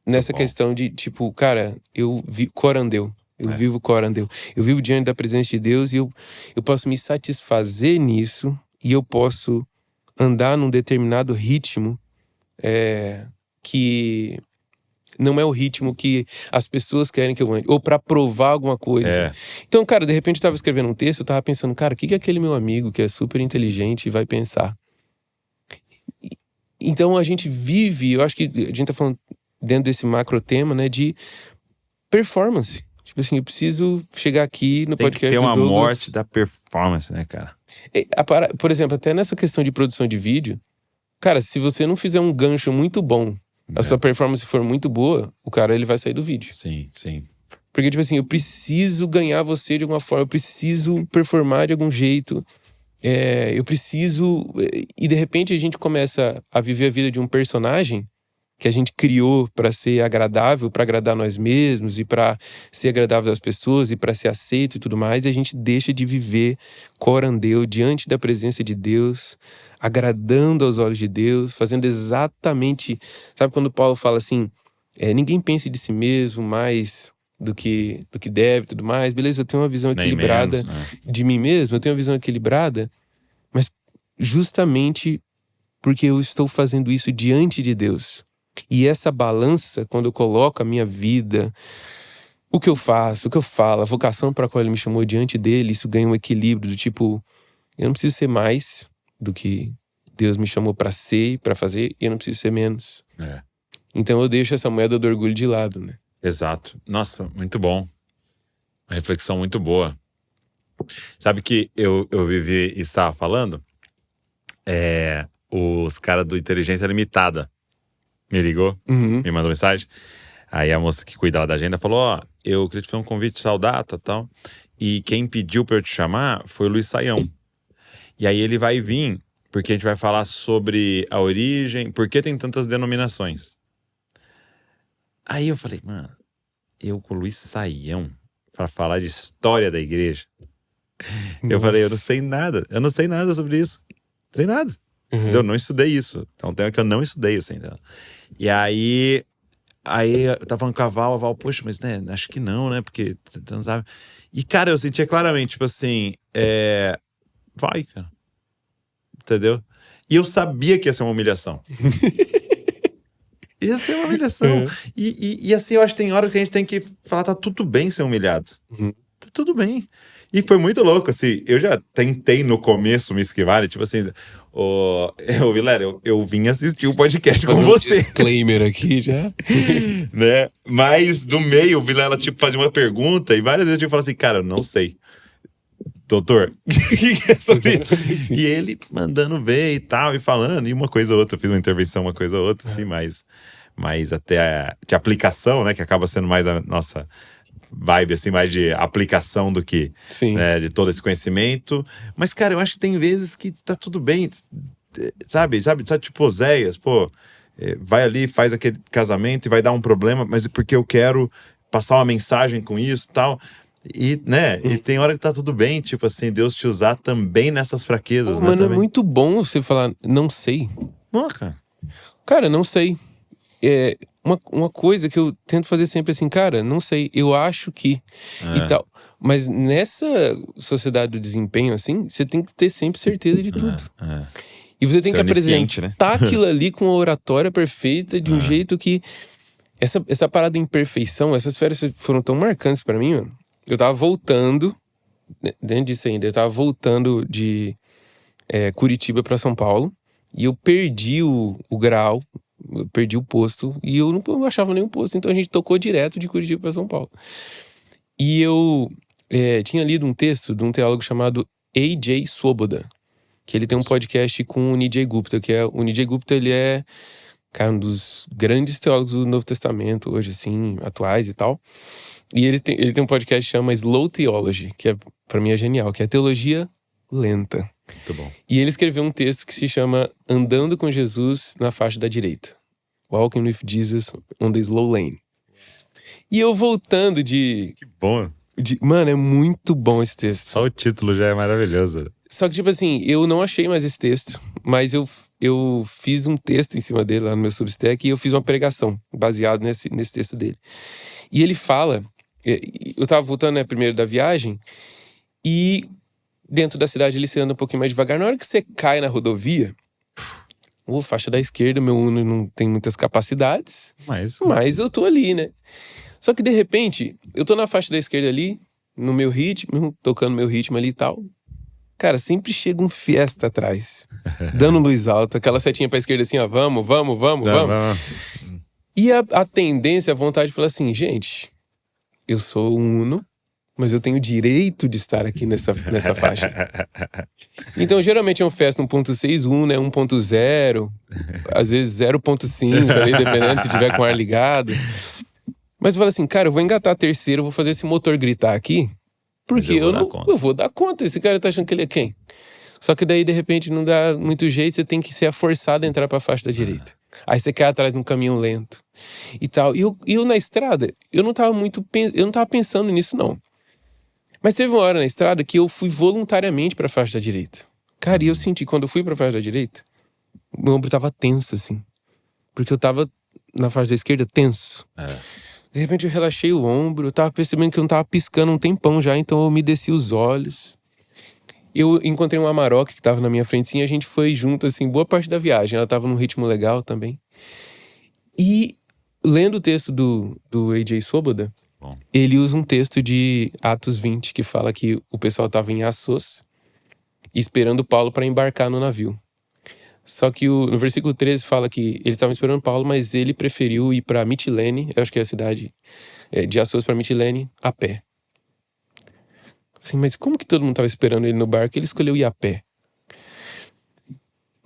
nessa questão de, tipo, cara, eu corandeu. Eu vivo corandeu. Eu vivo diante da presença de Deus, e eu posso me satisfazer nisso, e eu posso andar num determinado ritmo que não é o ritmo que as pessoas querem que eu ande, ou pra provar alguma coisa. Então, cara, de repente eu tava escrevendo um texto, eu tava pensando, cara, o que aquele meu amigo que é super inteligente vai pensar? Então a gente vive, eu acho que a gente tá falando dentro desse macro tema, né, de performance. Tipo assim, eu preciso chegar aqui no podcast. Tem que ter uma Douglas. morte da performance, né, cara? Por exemplo, até nessa questão de produção de vídeo, cara, se você não fizer um gancho muito bom, a sua performance for muito boa, o cara, ele vai sair do vídeo. Sim. Porque, tipo assim, eu preciso ganhar você de alguma forma, eu preciso performar de algum jeito, eu preciso... E de repente a gente começa a viver a vida de um personagem que a gente criou para ser agradável, para agradar nós mesmos, e para ser agradável às pessoas, e para ser aceito e tudo mais, e a gente deixa de viver corandeu diante da presença de Deus, agradando aos olhos de Deus, fazendo exatamente... Sabe quando Paulo fala assim, ninguém pense de si mesmo mais do que deve e tudo mais. Beleza, eu tenho uma visão Nem equilibrada menos, né? de mim mesmo, eu tenho uma visão equilibrada, mas justamente porque eu estou fazendo isso diante de Deus. E essa balança, quando eu coloco a minha vida, o que eu faço, o que eu falo, a vocação para a qual ele me chamou diante dele, isso ganha um equilíbrio do tipo, eu não preciso ser mais do que Deus me chamou para ser, para fazer, e eu não preciso ser menos. É. Então eu deixo essa moeda do orgulho de lado, né? Exato. Nossa, muito bom. Uma reflexão muito boa. Sabe que eu vivi e estava falando? Os caras do Inteligência Limitada me ligou, Uhum. me mandou mensagem. Aí a moça que cuida lá da agenda falou: ó, eu queria te fazer um convite tal data e tal. E quem pediu pra eu te chamar foi o Luiz Saião. E aí ele vai vir, porque a gente vai falar sobre a origem, por que tem tantas denominações. Aí eu falei, mano, eu com o Luiz Saião pra falar de história da igreja. Eu falei, eu não sei nada sobre isso. Não sei nada. Entendeu? Eu não estudei isso. Então tem que eu não estudei, assim. Entendeu? E aí eu tava falando com a Val, poxa, mas né, acho que não, né? Porque você não sabe. E, cara, eu sentia claramente, tipo assim, vai, cara. Entendeu? E eu sabia que ia ser uma humilhação. Ia ser uma humilhação. E assim, eu acho que tem horas que a gente tem que falar, tá tudo bem ser humilhado. Uhum. Tá tudo bem. E foi muito louco, assim, eu já tentei no começo me esquivar, tipo assim, Vilela, eu vim assistir o podcast com Fazer você. um disclaimer aqui já. Né? Mas do meio, o Vilela, tipo, fazia uma pergunta e várias vezes eu tinha que falar assim, cara, eu não sei. Doutor, o que é sobre isso? E ele mandando ver e tal, e falando, e uma coisa ou outra, eu fiz uma intervenção, uma coisa ou outra, assim, mas até de aplicação, né, que acaba sendo mais a nossa vibe, assim, mais de aplicação do que, né, de todo esse conhecimento. Mas, cara, eu acho que tem vezes que tá tudo bem, sabe, tipo Oséias, vai ali, faz aquele casamento e vai dar um problema, mas é porque eu quero passar uma mensagem com isso e tal. E, né, e tem hora que tá tudo bem, tipo assim, Deus te usar também nessas fraquezas, né? Mano, também. é muito bom você falar, não sei. Não, cara. Cara, não sei. Uma coisa que eu tento fazer sempre assim, cara, não sei, eu acho que e tal. Mas nessa sociedade do desempenho, assim, você tem que ter sempre certeza de tudo. E você tem que apresentar, né, aquilo ali com a oratória perfeita, de um jeito que... Essa parada de imperfeição, essas férias foram tão marcantes pra mim, mano. Eu tava voltando, dentro disso ainda, eu tava voltando de Curitiba pra São Paulo. E eu perdi o grau, eu perdi o posto. E eu não achava nenhum posto, então a gente tocou direto de Curitiba pra São Paulo. E eu tinha lido um texto de um teólogo chamado A.J. Swoboda. Que ele tem um podcast com o Nijay Gupta, o Nijay Gupta, ele é, cara, um dos grandes teólogos do Novo Testamento, hoje, assim, atuais e tal. E ele tem um podcast que chama Slow Theology, que pra mim é genial, que é teologia lenta. Muito bom. E ele escreveu um texto que se chama Andando com Jesus na faixa da direita. Walking with Jesus on the Slow Lane. E eu voltando de... Que bom. Mano, é muito bom esse texto. Só o título já é maravilhoso. Só que, tipo assim, eu não achei mais esse texto, mas eu fiz um texto em cima dele lá no meu Substack e eu fiz uma pregação baseado nesse texto dele. E ele fala... Eu tava voltando, né, primeiro da viagem, e dentro da cidade ele se anda um pouquinho mais devagar. Na hora que você cai na rodovia, faixa da esquerda, meu Uno não tem muitas capacidades, mas eu tô ali, né? Só que de repente, eu tô na faixa da esquerda ali, no meu ritmo, tocando meu ritmo ali e tal. Cara, sempre chega um Fiesta atrás, dando luz alta, aquela setinha pra esquerda assim, ó, vamos. E a tendência, a vontade de falar assim, gente... Eu sou um Uno, mas eu tenho o direito de estar aqui nessa faixa. Então, geralmente é um Fiesta 1.6 Uno, é 1.0, às vezes 0.5, ali, dependendo se tiver com o ar ligado. Mas eu falo assim, cara, eu vou engatar a terceira, eu vou fazer esse motor gritar aqui, porque eu vou dar conta. Esse cara tá achando que ele é quem? Só que daí, de repente, não dá muito jeito, você tem que ser forçado a entrar pra faixa da direita. Aí você cai atrás de um caminhão lento e tal. E eu na estrada, eu não tava pensando nisso, não. Mas teve uma hora na estrada que eu fui voluntariamente pra faixa da direita. Cara, e eu senti, quando eu fui pra faixa da direita, meu ombro tava tenso, assim. Porque eu tava na faixa da esquerda tenso. De repente eu relaxei o ombro, eu tava percebendo que eu não tava piscando um tempão já, então eu umedeci os olhos. Eu encontrei uma Amarok que tava na minha frente, sim, e a gente foi junto, assim, boa parte da viagem. Ela tava num ritmo legal também. E lendo o texto do A.J. Swoboda, Bom. ele usa um texto de Atos 20 que fala que o pessoal tava em Assos esperando Paulo para embarcar no navio. Só que no versículo 13 fala que eles estavam esperando Paulo, mas ele preferiu ir para Mitilene, eu acho que é a cidade de Assos para Mitilene, a pé. Assim, mas como que todo mundo estava esperando ele no barco e ele escolheu ir a pé?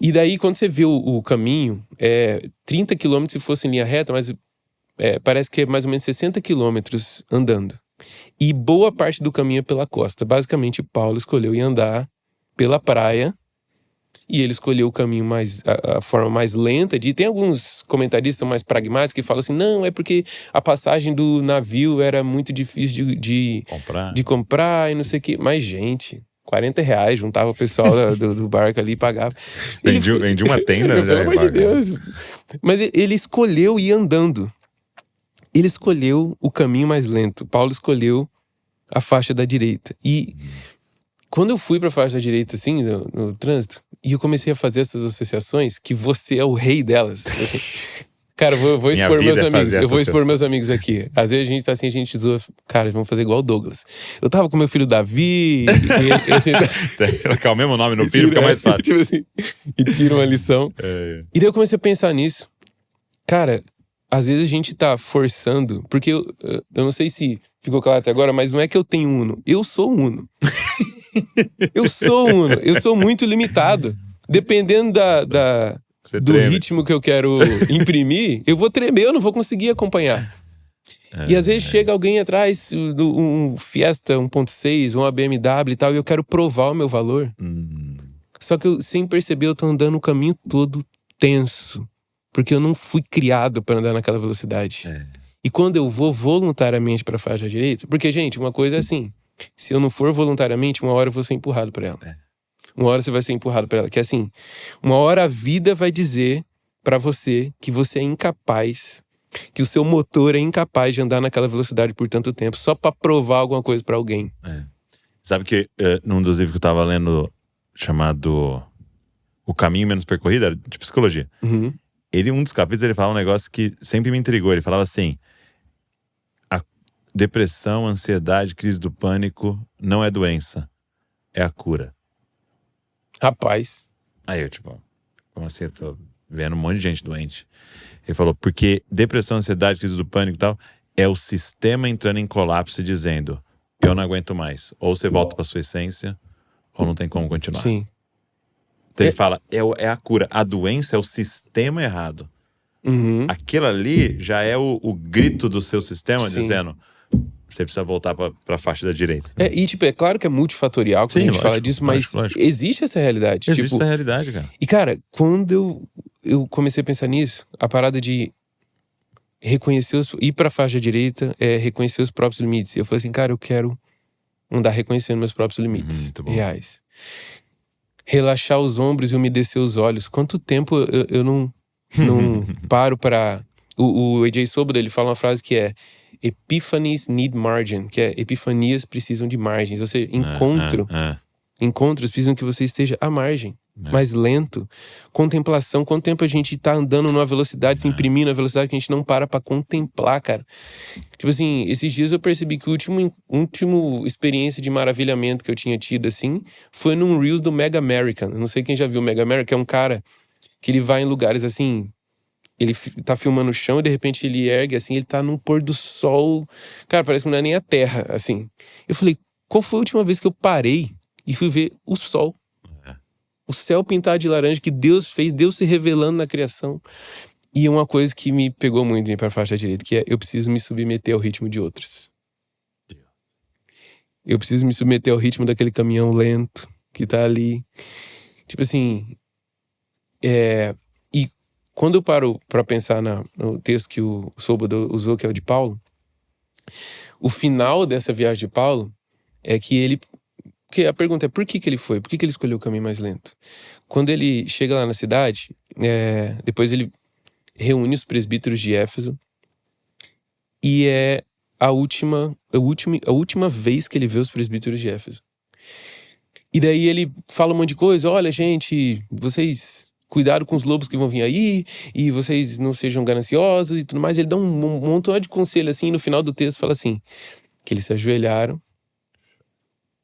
E daí, quando você vê o caminho, 30 quilômetros se fosse em linha reta, mas parece que é mais ou menos 60 quilômetros andando. E boa parte do caminho é pela costa. Basicamente, Paulo escolheu ir andar pela praia e ele escolheu o caminho a forma mais lenta de... Tem alguns comentaristas mais pragmáticos que falam assim, não, é porque a passagem do navio era muito difícil de comprar e não sei o quê. Mas, gente... R$40, juntava o pessoal do barco ali e pagava. Vendi uma tenda, pelo amor de Deus. Mas ele escolheu ir andando. Ele escolheu o caminho mais lento. Paulo escolheu a faixa da direita. E quando eu fui pra faixa da direita, assim, no trânsito, e eu comecei a fazer essas associações, que você é o rei delas. Assim, cara, eu vou expor meus amigos. Eu vou expor meus amigos aqui. Às vezes a gente tá assim, a gente zoa. Cara, vamos fazer igual o Douglas. Eu tava com meu filho Davi. Colocar o mesmo nome no filho fica mais fácil. Tipo assim, e tira uma lição. E daí eu comecei a pensar nisso. Cara, às vezes a gente tá forçando. Porque eu não sei se ficou claro até agora, mas não é que eu tenho Uno. Eu sou Uno. Eu sou Uno. Eu sou muito limitado. Dependendo do ritmo que eu quero imprimir, eu vou tremer, eu não vou conseguir acompanhar. E às vezes chega alguém atrás, um Fiesta 1.6, uma BMW e tal, e eu quero provar o meu valor. Só que sem perceber, eu tô andando o caminho todo tenso. Porque eu não fui criado para andar naquela velocidade. E quando eu vou voluntariamente pra faixa direita... Porque, gente, uma coisa é assim... Se eu não for voluntariamente, uma hora eu vou ser empurrado por ela. Uma hora você vai ser empurrado por ela. Que é assim, uma hora a vida vai dizer pra você que você é incapaz, que o seu motor é incapaz de andar naquela velocidade por tanto tempo, só pra provar alguma coisa pra alguém. Sabe que num dos livros que eu tava lendo, chamado O Caminho Menos Percorrido, era de psicologia. Um dos capítulos, ele fala um negócio que sempre me intrigou. Ele falava assim, a depressão, ansiedade, crise do pânico não é doença, é a cura. Rapaz. Aí eu, tipo, como assim? Eu tô vendo um monte de gente doente. Ele falou, porque depressão, ansiedade, crise do pânico e tal, é o sistema entrando em colapso e dizendo, eu não aguento mais. Ou você volta pra sua essência, ou não tem como continuar. Sim. Então ele fala, é a cura. A doença é o sistema errado. Aquilo ali já é o grito do seu sistema, dizendo... Você precisa voltar pra faixa da direita. E tipo, é claro que é multifatorial quando a gente fala disso, mas existe essa realidade. Existe essa realidade, cara. E cara, quando eu comecei a pensar nisso, a parada de ir pra faixa direita é reconhecer os próprios limites. E eu falei assim, cara, eu quero andar reconhecendo meus próprios limites reais. Relaxar os ombros e umedecer os olhos. Quanto tempo eu não paro pra... O A.J. Swoboda, ele fala uma frase que é Epiphanies need margin, que é epifanias precisam de margens. Ou seja, encontros precisam que você esteja à margem, mais lento. Contemplação, quanto tempo a gente tá andando numa velocidade, se imprimindo a velocidade que a gente não para pra contemplar, cara. Tipo assim, esses dias eu percebi que a última experiência de maravilhamento que eu tinha tido, assim, foi num Reels do Mega American. Eu não sei quem já viu o Mega American, é um cara que ele vai em lugares assim... Ele tá filmando o chão e de repente ele ergue, assim, ele tá num pôr do sol. Cara, parece que não é nem a terra, assim. Eu falei, qual foi a última vez que eu parei e fui ver o sol? O céu pintado de laranja que Deus fez, Deus se revelando na criação. E uma coisa que me pegou muito em pra faixa direita, que é, eu preciso me submeter ao ritmo de outros. Eu preciso me submeter ao ritmo daquele caminhão lento que tá ali. Tipo assim, quando eu paro pra pensar no texto que o Swoboda usou, que é o de Paulo, o final dessa viagem de Paulo é que ele... Porque a pergunta é, por que ele foi? Por que ele escolheu o caminho mais lento? Quando ele chega lá na cidade, depois ele reúne os presbíteros de Éfeso E é a última vez que ele vê os presbíteros de Éfeso. E daí ele fala um monte de coisa. Olha, gente, vocês cuidado com os lobos que vão vir aí. E vocês não sejam gananciosos e tudo mais. Ele dá um montão de conselho assim. No final do texto fala assim. Que eles se ajoelharam.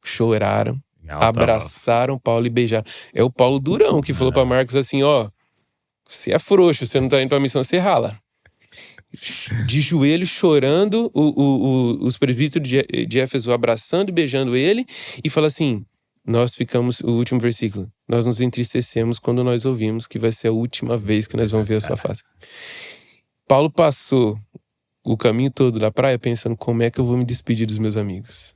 Choraram. Abraçaram Paulo e beijaram. É o Paulo Durão que falou pra Marcos assim, ó. Você é frouxo, você não tá indo pra missão, você rala. De joelhos, chorando. Os presbíteros de Éfeso abraçando e beijando ele. E fala assim... Nós ficamos, o último versículo, nós nos entristecemos quando nós ouvimos que vai ser a última vez que nós vamos ver a sua face. Paulo passou o caminho todo da praia pensando como é que eu vou me despedir dos meus amigos.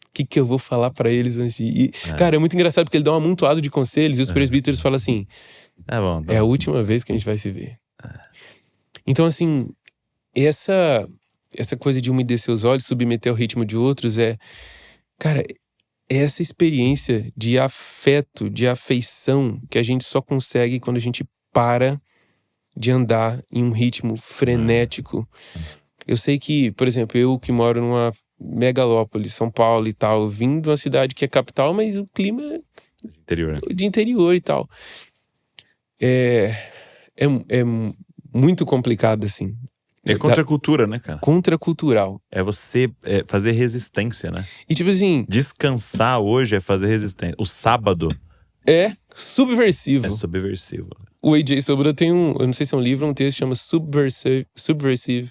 O que eu vou falar pra eles antes de ir? Cara, é muito engraçado porque ele dá um amontoado de conselhos e os presbíteros falam assim, é a última vez que a gente vai se ver. Então assim, essa coisa de umedecer os olhos, submeter ao ritmo de outros cara... Essa experiência de afeto, de afeição, que a gente só consegue quando a gente para de andar em um ritmo frenético. Eu sei que, por exemplo, eu que moro numa megalópole, São Paulo e tal, vim de uma cidade que é capital, mas o clima é de interior e tal. É muito complicado, assim. É contracultura, né, cara? Contracultural. É você fazer resistência, né? E tipo assim... Descansar hoje é fazer resistência. O sábado... É subversivo. É subversivo. O A.J. Sobra tem eu não sei se é um livro ou um texto que chama Subversive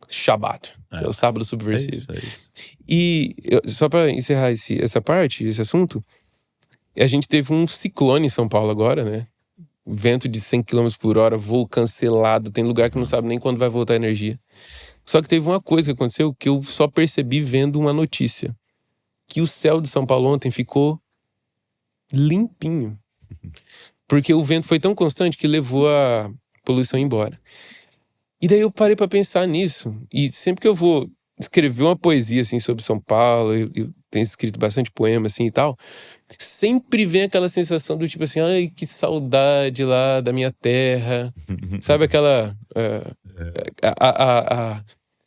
Shabbat. Que é o sábado subversivo. É isso. E só pra encerrar essa parte, esse assunto, a gente teve um ciclone em São Paulo agora, né? Vento de 100 km por hora, voo cancelado. Tem lugar que não sabe nem quando vai voltar a energia. Só que teve uma coisa que aconteceu que eu só percebi vendo uma notícia. Que o céu de São Paulo ontem ficou limpinho. Porque o vento foi tão constante que levou a poluição embora. E daí eu parei pra pensar nisso. E sempre que eu vou escrever uma poesia assim sobre São Paulo, eu tenho escrito bastante poema assim e tal, sempre vem aquela sensação do tipo assim, ai, que saudade lá da minha terra. Sabe aquela a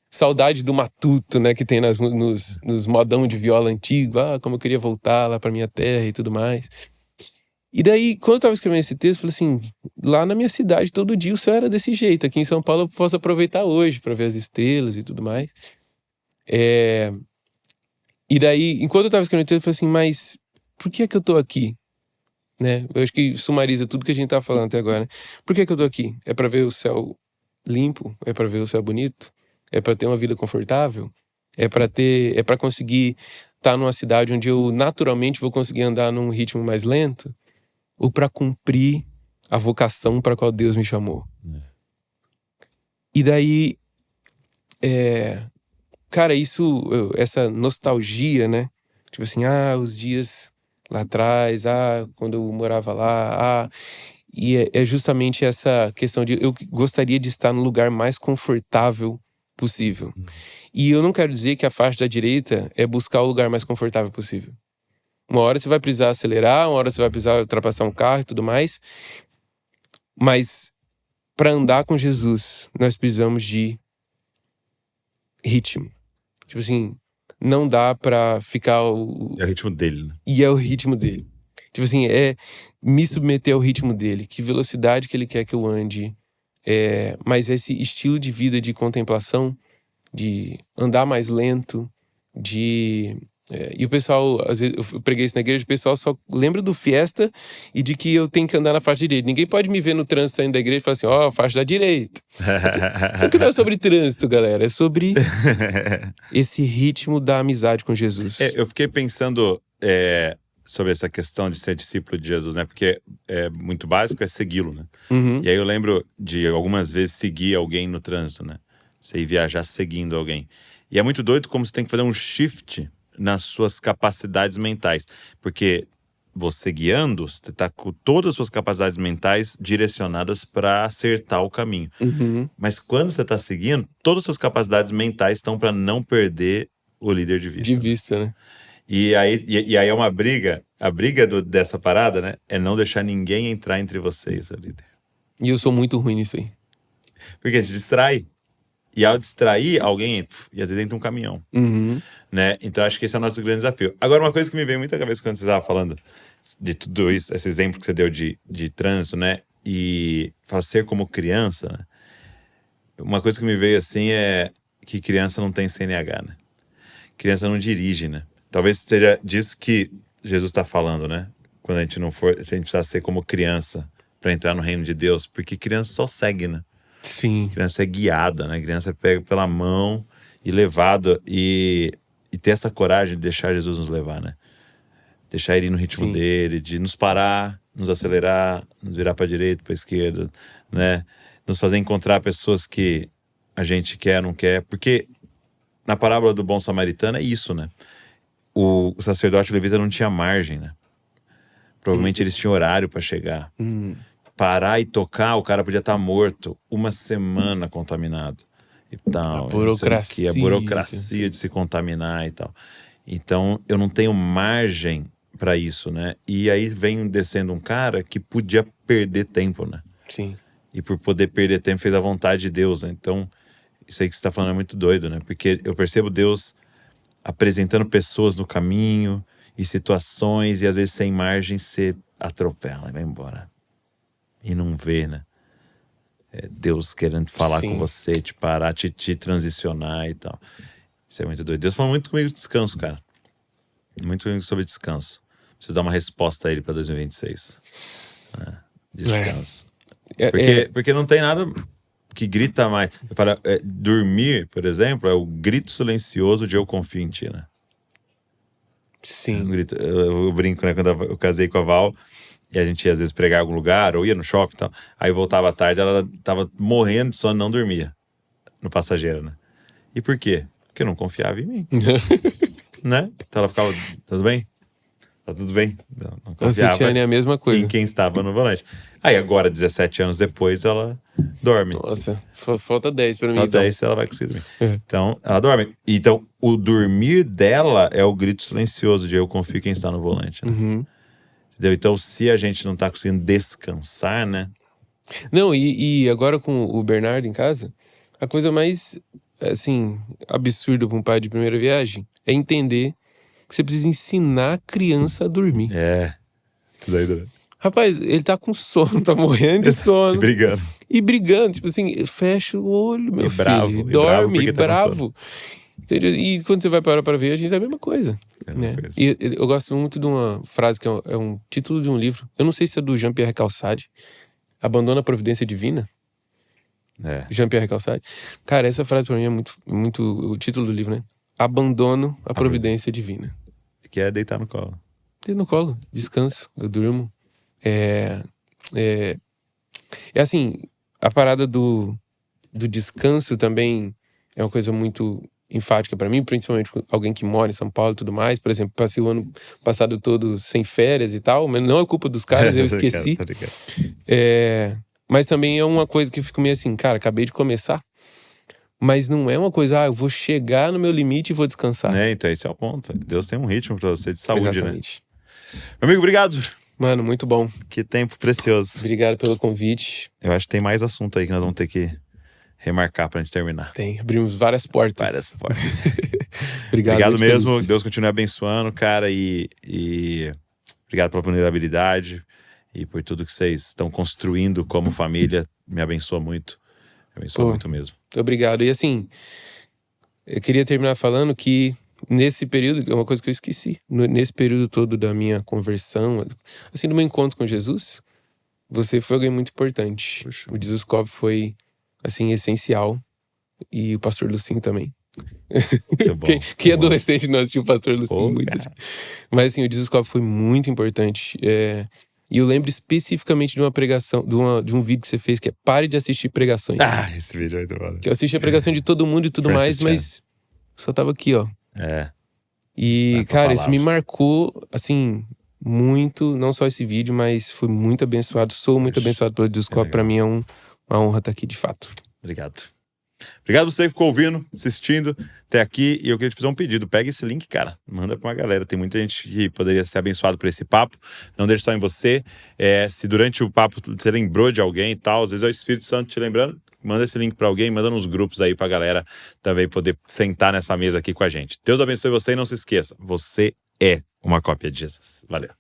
saudade do matuto, né, que tem nos modão de viola antigo. Ah, como eu queria voltar lá pra minha terra e tudo mais. E daí, quando eu tava escrevendo esse texto, eu falei assim, lá na minha cidade, todo dia o céu era desse jeito. Aqui em São Paulo eu posso aproveitar hoje pra ver as estrelas e tudo mais. E daí, enquanto eu tava escrevendo o texto, eu falei assim, mas por que é que eu tô aqui? Né? Eu acho que sumariza tudo que a gente tá falando até agora, né? Por que é que eu tô aqui? É pra ver o céu limpo? É pra ver o céu bonito? É pra ter uma vida confortável? É pra conseguir estar numa cidade onde eu naturalmente vou conseguir andar num ritmo mais lento? Ou pra cumprir a vocação para qual Deus me chamou? E daí, cara, essa nostalgia, né? Tipo assim, os dias lá atrás, quando eu morava lá, e é justamente essa questão de eu gostaria de estar no lugar mais confortável possível. E eu não quero dizer que a faixa da direita é buscar o lugar mais confortável possível. Uma hora você vai precisar acelerar, uma hora você vai precisar ultrapassar um carro e tudo mais. Mas para andar com Jesus, nós precisamos de ritmo. Tipo assim, não dá pra ficar... É o ritmo dele, né? E é o ritmo dele. Tipo assim, é me submeter ao ritmo dele. Que velocidade que ele quer que eu ande. Mas esse estilo de vida de contemplação, de andar mais lento, e o pessoal, às vezes, eu preguei isso na igreja, o pessoal só lembra do Fiesta e de que eu tenho que andar na faixa direita. Ninguém pode me ver no trânsito saindo da igreja e falar assim, faixa da direita. Só que não é sobre trânsito, galera. É sobre esse ritmo da amizade com Jesus. Eu fiquei pensando sobre essa questão de ser discípulo de Jesus, né? Porque é muito básico, é segui-lo, né? Uhum. E aí eu lembro de algumas vezes seguir alguém no trânsito, né? Você ir viajar seguindo alguém. E é muito doido como você tem que fazer um shift nas suas capacidades mentais. Porque você guiando, você tá com todas as suas capacidades mentais direcionadas para acertar o caminho. Uhum. Mas quando você tá seguindo, todas as suas capacidades mentais estão para não perder o líder de vista. De vista, né? E aí é uma briga. A briga dessa parada, né? É não deixar ninguém entrar entre vocês, líder. E eu sou muito ruim nisso aí. Porque se distrai. E ao distrair, alguém entra. E às vezes entra um caminhão, né? Então acho que esse é o nosso grande desafio. Agora, uma coisa que me veio muito à cabeça quando você estava falando de tudo isso, esse exemplo que você deu de trânsito, né? E ser como criança, né? Uma coisa que me veio assim é que criança não tem CNH, né? Criança não dirige, né? Talvez seja disso que Jesus está falando, né? Quando a gente não for, a gente precisa ser como criança para entrar no reino de Deus, porque criança só segue, né? Sim. Criança é guiada, né? Criança é pega pela mão e levado e ter essa coragem de deixar Jesus nos levar, né? Deixar ele ir no ritmo dele, de nos parar, nos acelerar, nos virar para direita, para esquerda, né? Nos fazer encontrar pessoas que a gente quer, não quer, porque na parábola do bom samaritano é isso, né? O sacerdote levita não tinha margem, né? Provavelmente eles tinham horário para chegar. Parar e tocar, o cara podia estar morto, uma semana contaminado e tal. A burocracia. A burocracia de se contaminar e tal. Então, eu não tenho margem para isso, né? E aí vem descendo um cara que podia perder tempo, né? Sim. E por poder perder tempo fez a vontade de Deus, né? Então, isso aí que você está falando é muito doido, né? Porque eu percebo Deus apresentando pessoas no caminho e situações e às vezes sem margem você atropela e vai embora. E não vê, né? É Deus querendo falar com você, te parar, te transicionar e tal. Isso é muito doido. Deus falou muito comigo de descanso, cara. Muito comigo sobre descanso. Preciso dar uma resposta a ele para 2026. Descanso. Porque não tem nada que grita mais. Eu falo, dormir, por exemplo, é o grito silencioso de eu confio em ti, né? Sim. Eu brinco, né? Quando eu casei com a Val, e a gente ia às vezes pregar em algum lugar, ou ia no shopping e tal. Aí voltava à tarde, ela tava morrendo de sono, não dormia. No passageiro, né? E por quê? Porque não confiava em mim. Né? Então ela ficava, tudo bem? Tá tudo bem? Não confiava. Você tinha a mesma coisa. Em quem estava no volante. Aí agora, 17 anos depois, ela dorme. Nossa, falta 10 pra mim. Só 10 ela vai conseguir dormir. Então, ela dorme. Então, o dormir dela é o grito silencioso de eu confio em quem está no volante. Né? Entendeu? Então, se a gente não tá conseguindo descansar, né? Não, e agora com o Bernardo em casa, a coisa mais, assim, absurda para um pai de primeira viagem é entender que você precisa ensinar a criança a dormir. Tudo aí, né? Rapaz, ele tá com sono, tá morrendo de sono. E brigando, tipo assim, fecha o olho, meu filho. Bravo, dorme, e bravo. Entendeu? E quando você vai parar pra ver, a gente é a mesma coisa. Né? E eu gosto muito de uma frase que é um título de um livro. Eu não sei se é do Jean-Pierre Calçade. Abandona a Providência Divina. Jean-Pierre Calçade. Cara, essa frase pra mim é muito o título do livro, né? Abandono a Providência Divina. Que é deitar no colo. Deitar no colo, descanso, eu durmo. É assim, a parada do descanso também é uma coisa muito enfática pra mim, principalmente alguém que mora em São Paulo e tudo mais. Por exemplo, passei o ano passado todo sem férias e tal, mas não é culpa dos caras, eu esqueci. Mas também é uma coisa que eu fico meio assim, cara, acabei de começar, mas não é uma coisa, eu vou chegar no meu limite e vou descansar. Então esse é o ponto. Deus tem um ritmo pra você de saúde, exatamente. Né? Meu amigo, obrigado. Mano, muito bom. Que tempo precioso. Obrigado pelo convite. Eu acho que tem mais assunto aí que nós vamos ter que remarcar pra gente terminar. Abrimos várias portas. Obrigado mesmo. Deus continue abençoando, cara, e obrigado pela vulnerabilidade e por tudo que vocês estão construindo como família. Me abençoa muito. Me abençoa muito mesmo. Muito obrigado. E assim, eu queria terminar falando que nesse período, é uma coisa que eu esqueci, nesse período todo da minha conversão, assim, do meu encontro com Jesus, você foi alguém muito importante. Puxa. O Jesus Cop foi, assim, essencial. E o pastor Lucinho também. Quem adolescente não assistiu o pastor Lucinho muito assim. Mas assim, o Jesus Cop foi muito importante. E eu lembro especificamente de uma pregação, de um vídeo que você fez, que é Pare de Assistir Pregações. Esse vídeo é muito bom. Que eu assisti a pregação de todo mundo e tudo mais, mas só tava aqui, ó. E, cara, isso me marcou, assim, muito, não só esse vídeo, mas foi muito abençoado. Sou muito abençoado pelo Jesus Cop. Pra mim é uma honra estar aqui, de fato. Obrigado. Obrigado você que ficou ouvindo, assistindo até aqui. E eu queria te fazer um pedido. Pega esse link, cara. Manda pra uma galera. Tem muita gente que poderia ser abençoado por esse papo. Não deixe só em você. Se durante o papo você lembrou de alguém e tal, às vezes é o Espírito Santo te lembrando, manda esse link para alguém, manda nos grupos aí pra galera também poder sentar nessa mesa aqui com a gente. Deus abençoe você e não se esqueça, você é uma cópia de Jesus. Valeu.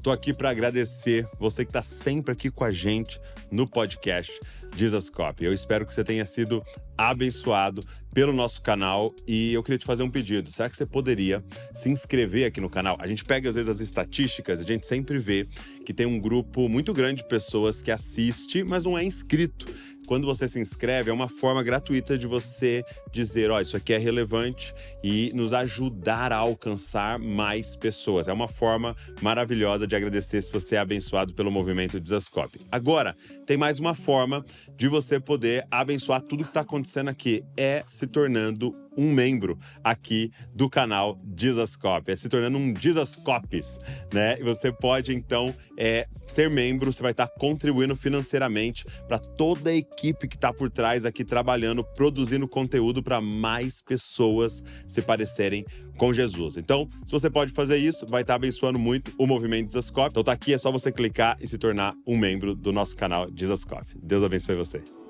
Tô aqui para agradecer você que tá sempre aqui com a gente no podcast Jesus Copy. Eu espero que você tenha sido abençoado pelo nosso canal e eu queria te fazer um pedido. Será que você poderia se inscrever aqui no canal? A gente pega às vezes as estatísticas e a gente sempre vê que tem um grupo muito grande de pessoas que assiste, mas não é inscrito. Quando você se inscreve, é uma forma gratuita de você dizer, ó, isso aqui é relevante e nos ajudar a alcançar mais pessoas. É uma forma maravilhosa de agradecer se você é abençoado pelo movimento Jesus Copy. Agora, tem mais uma forma de você poder abençoar tudo que está acontecendo aqui, é se tornando um membro aqui do canal Jesus Copy, é se tornando um Jesus Copies, né? E você pode, então, ser membro, você vai estar contribuindo financeiramente para toda a equipe que está por trás aqui trabalhando, produzindo conteúdo para mais pessoas se parecerem com Jesus. Então, se você pode fazer isso, vai estar abençoando muito o movimento Jesus Copy. Então tá aqui, é só você clicar e se tornar um membro do nosso canal Jesus Copy. Deus abençoe você.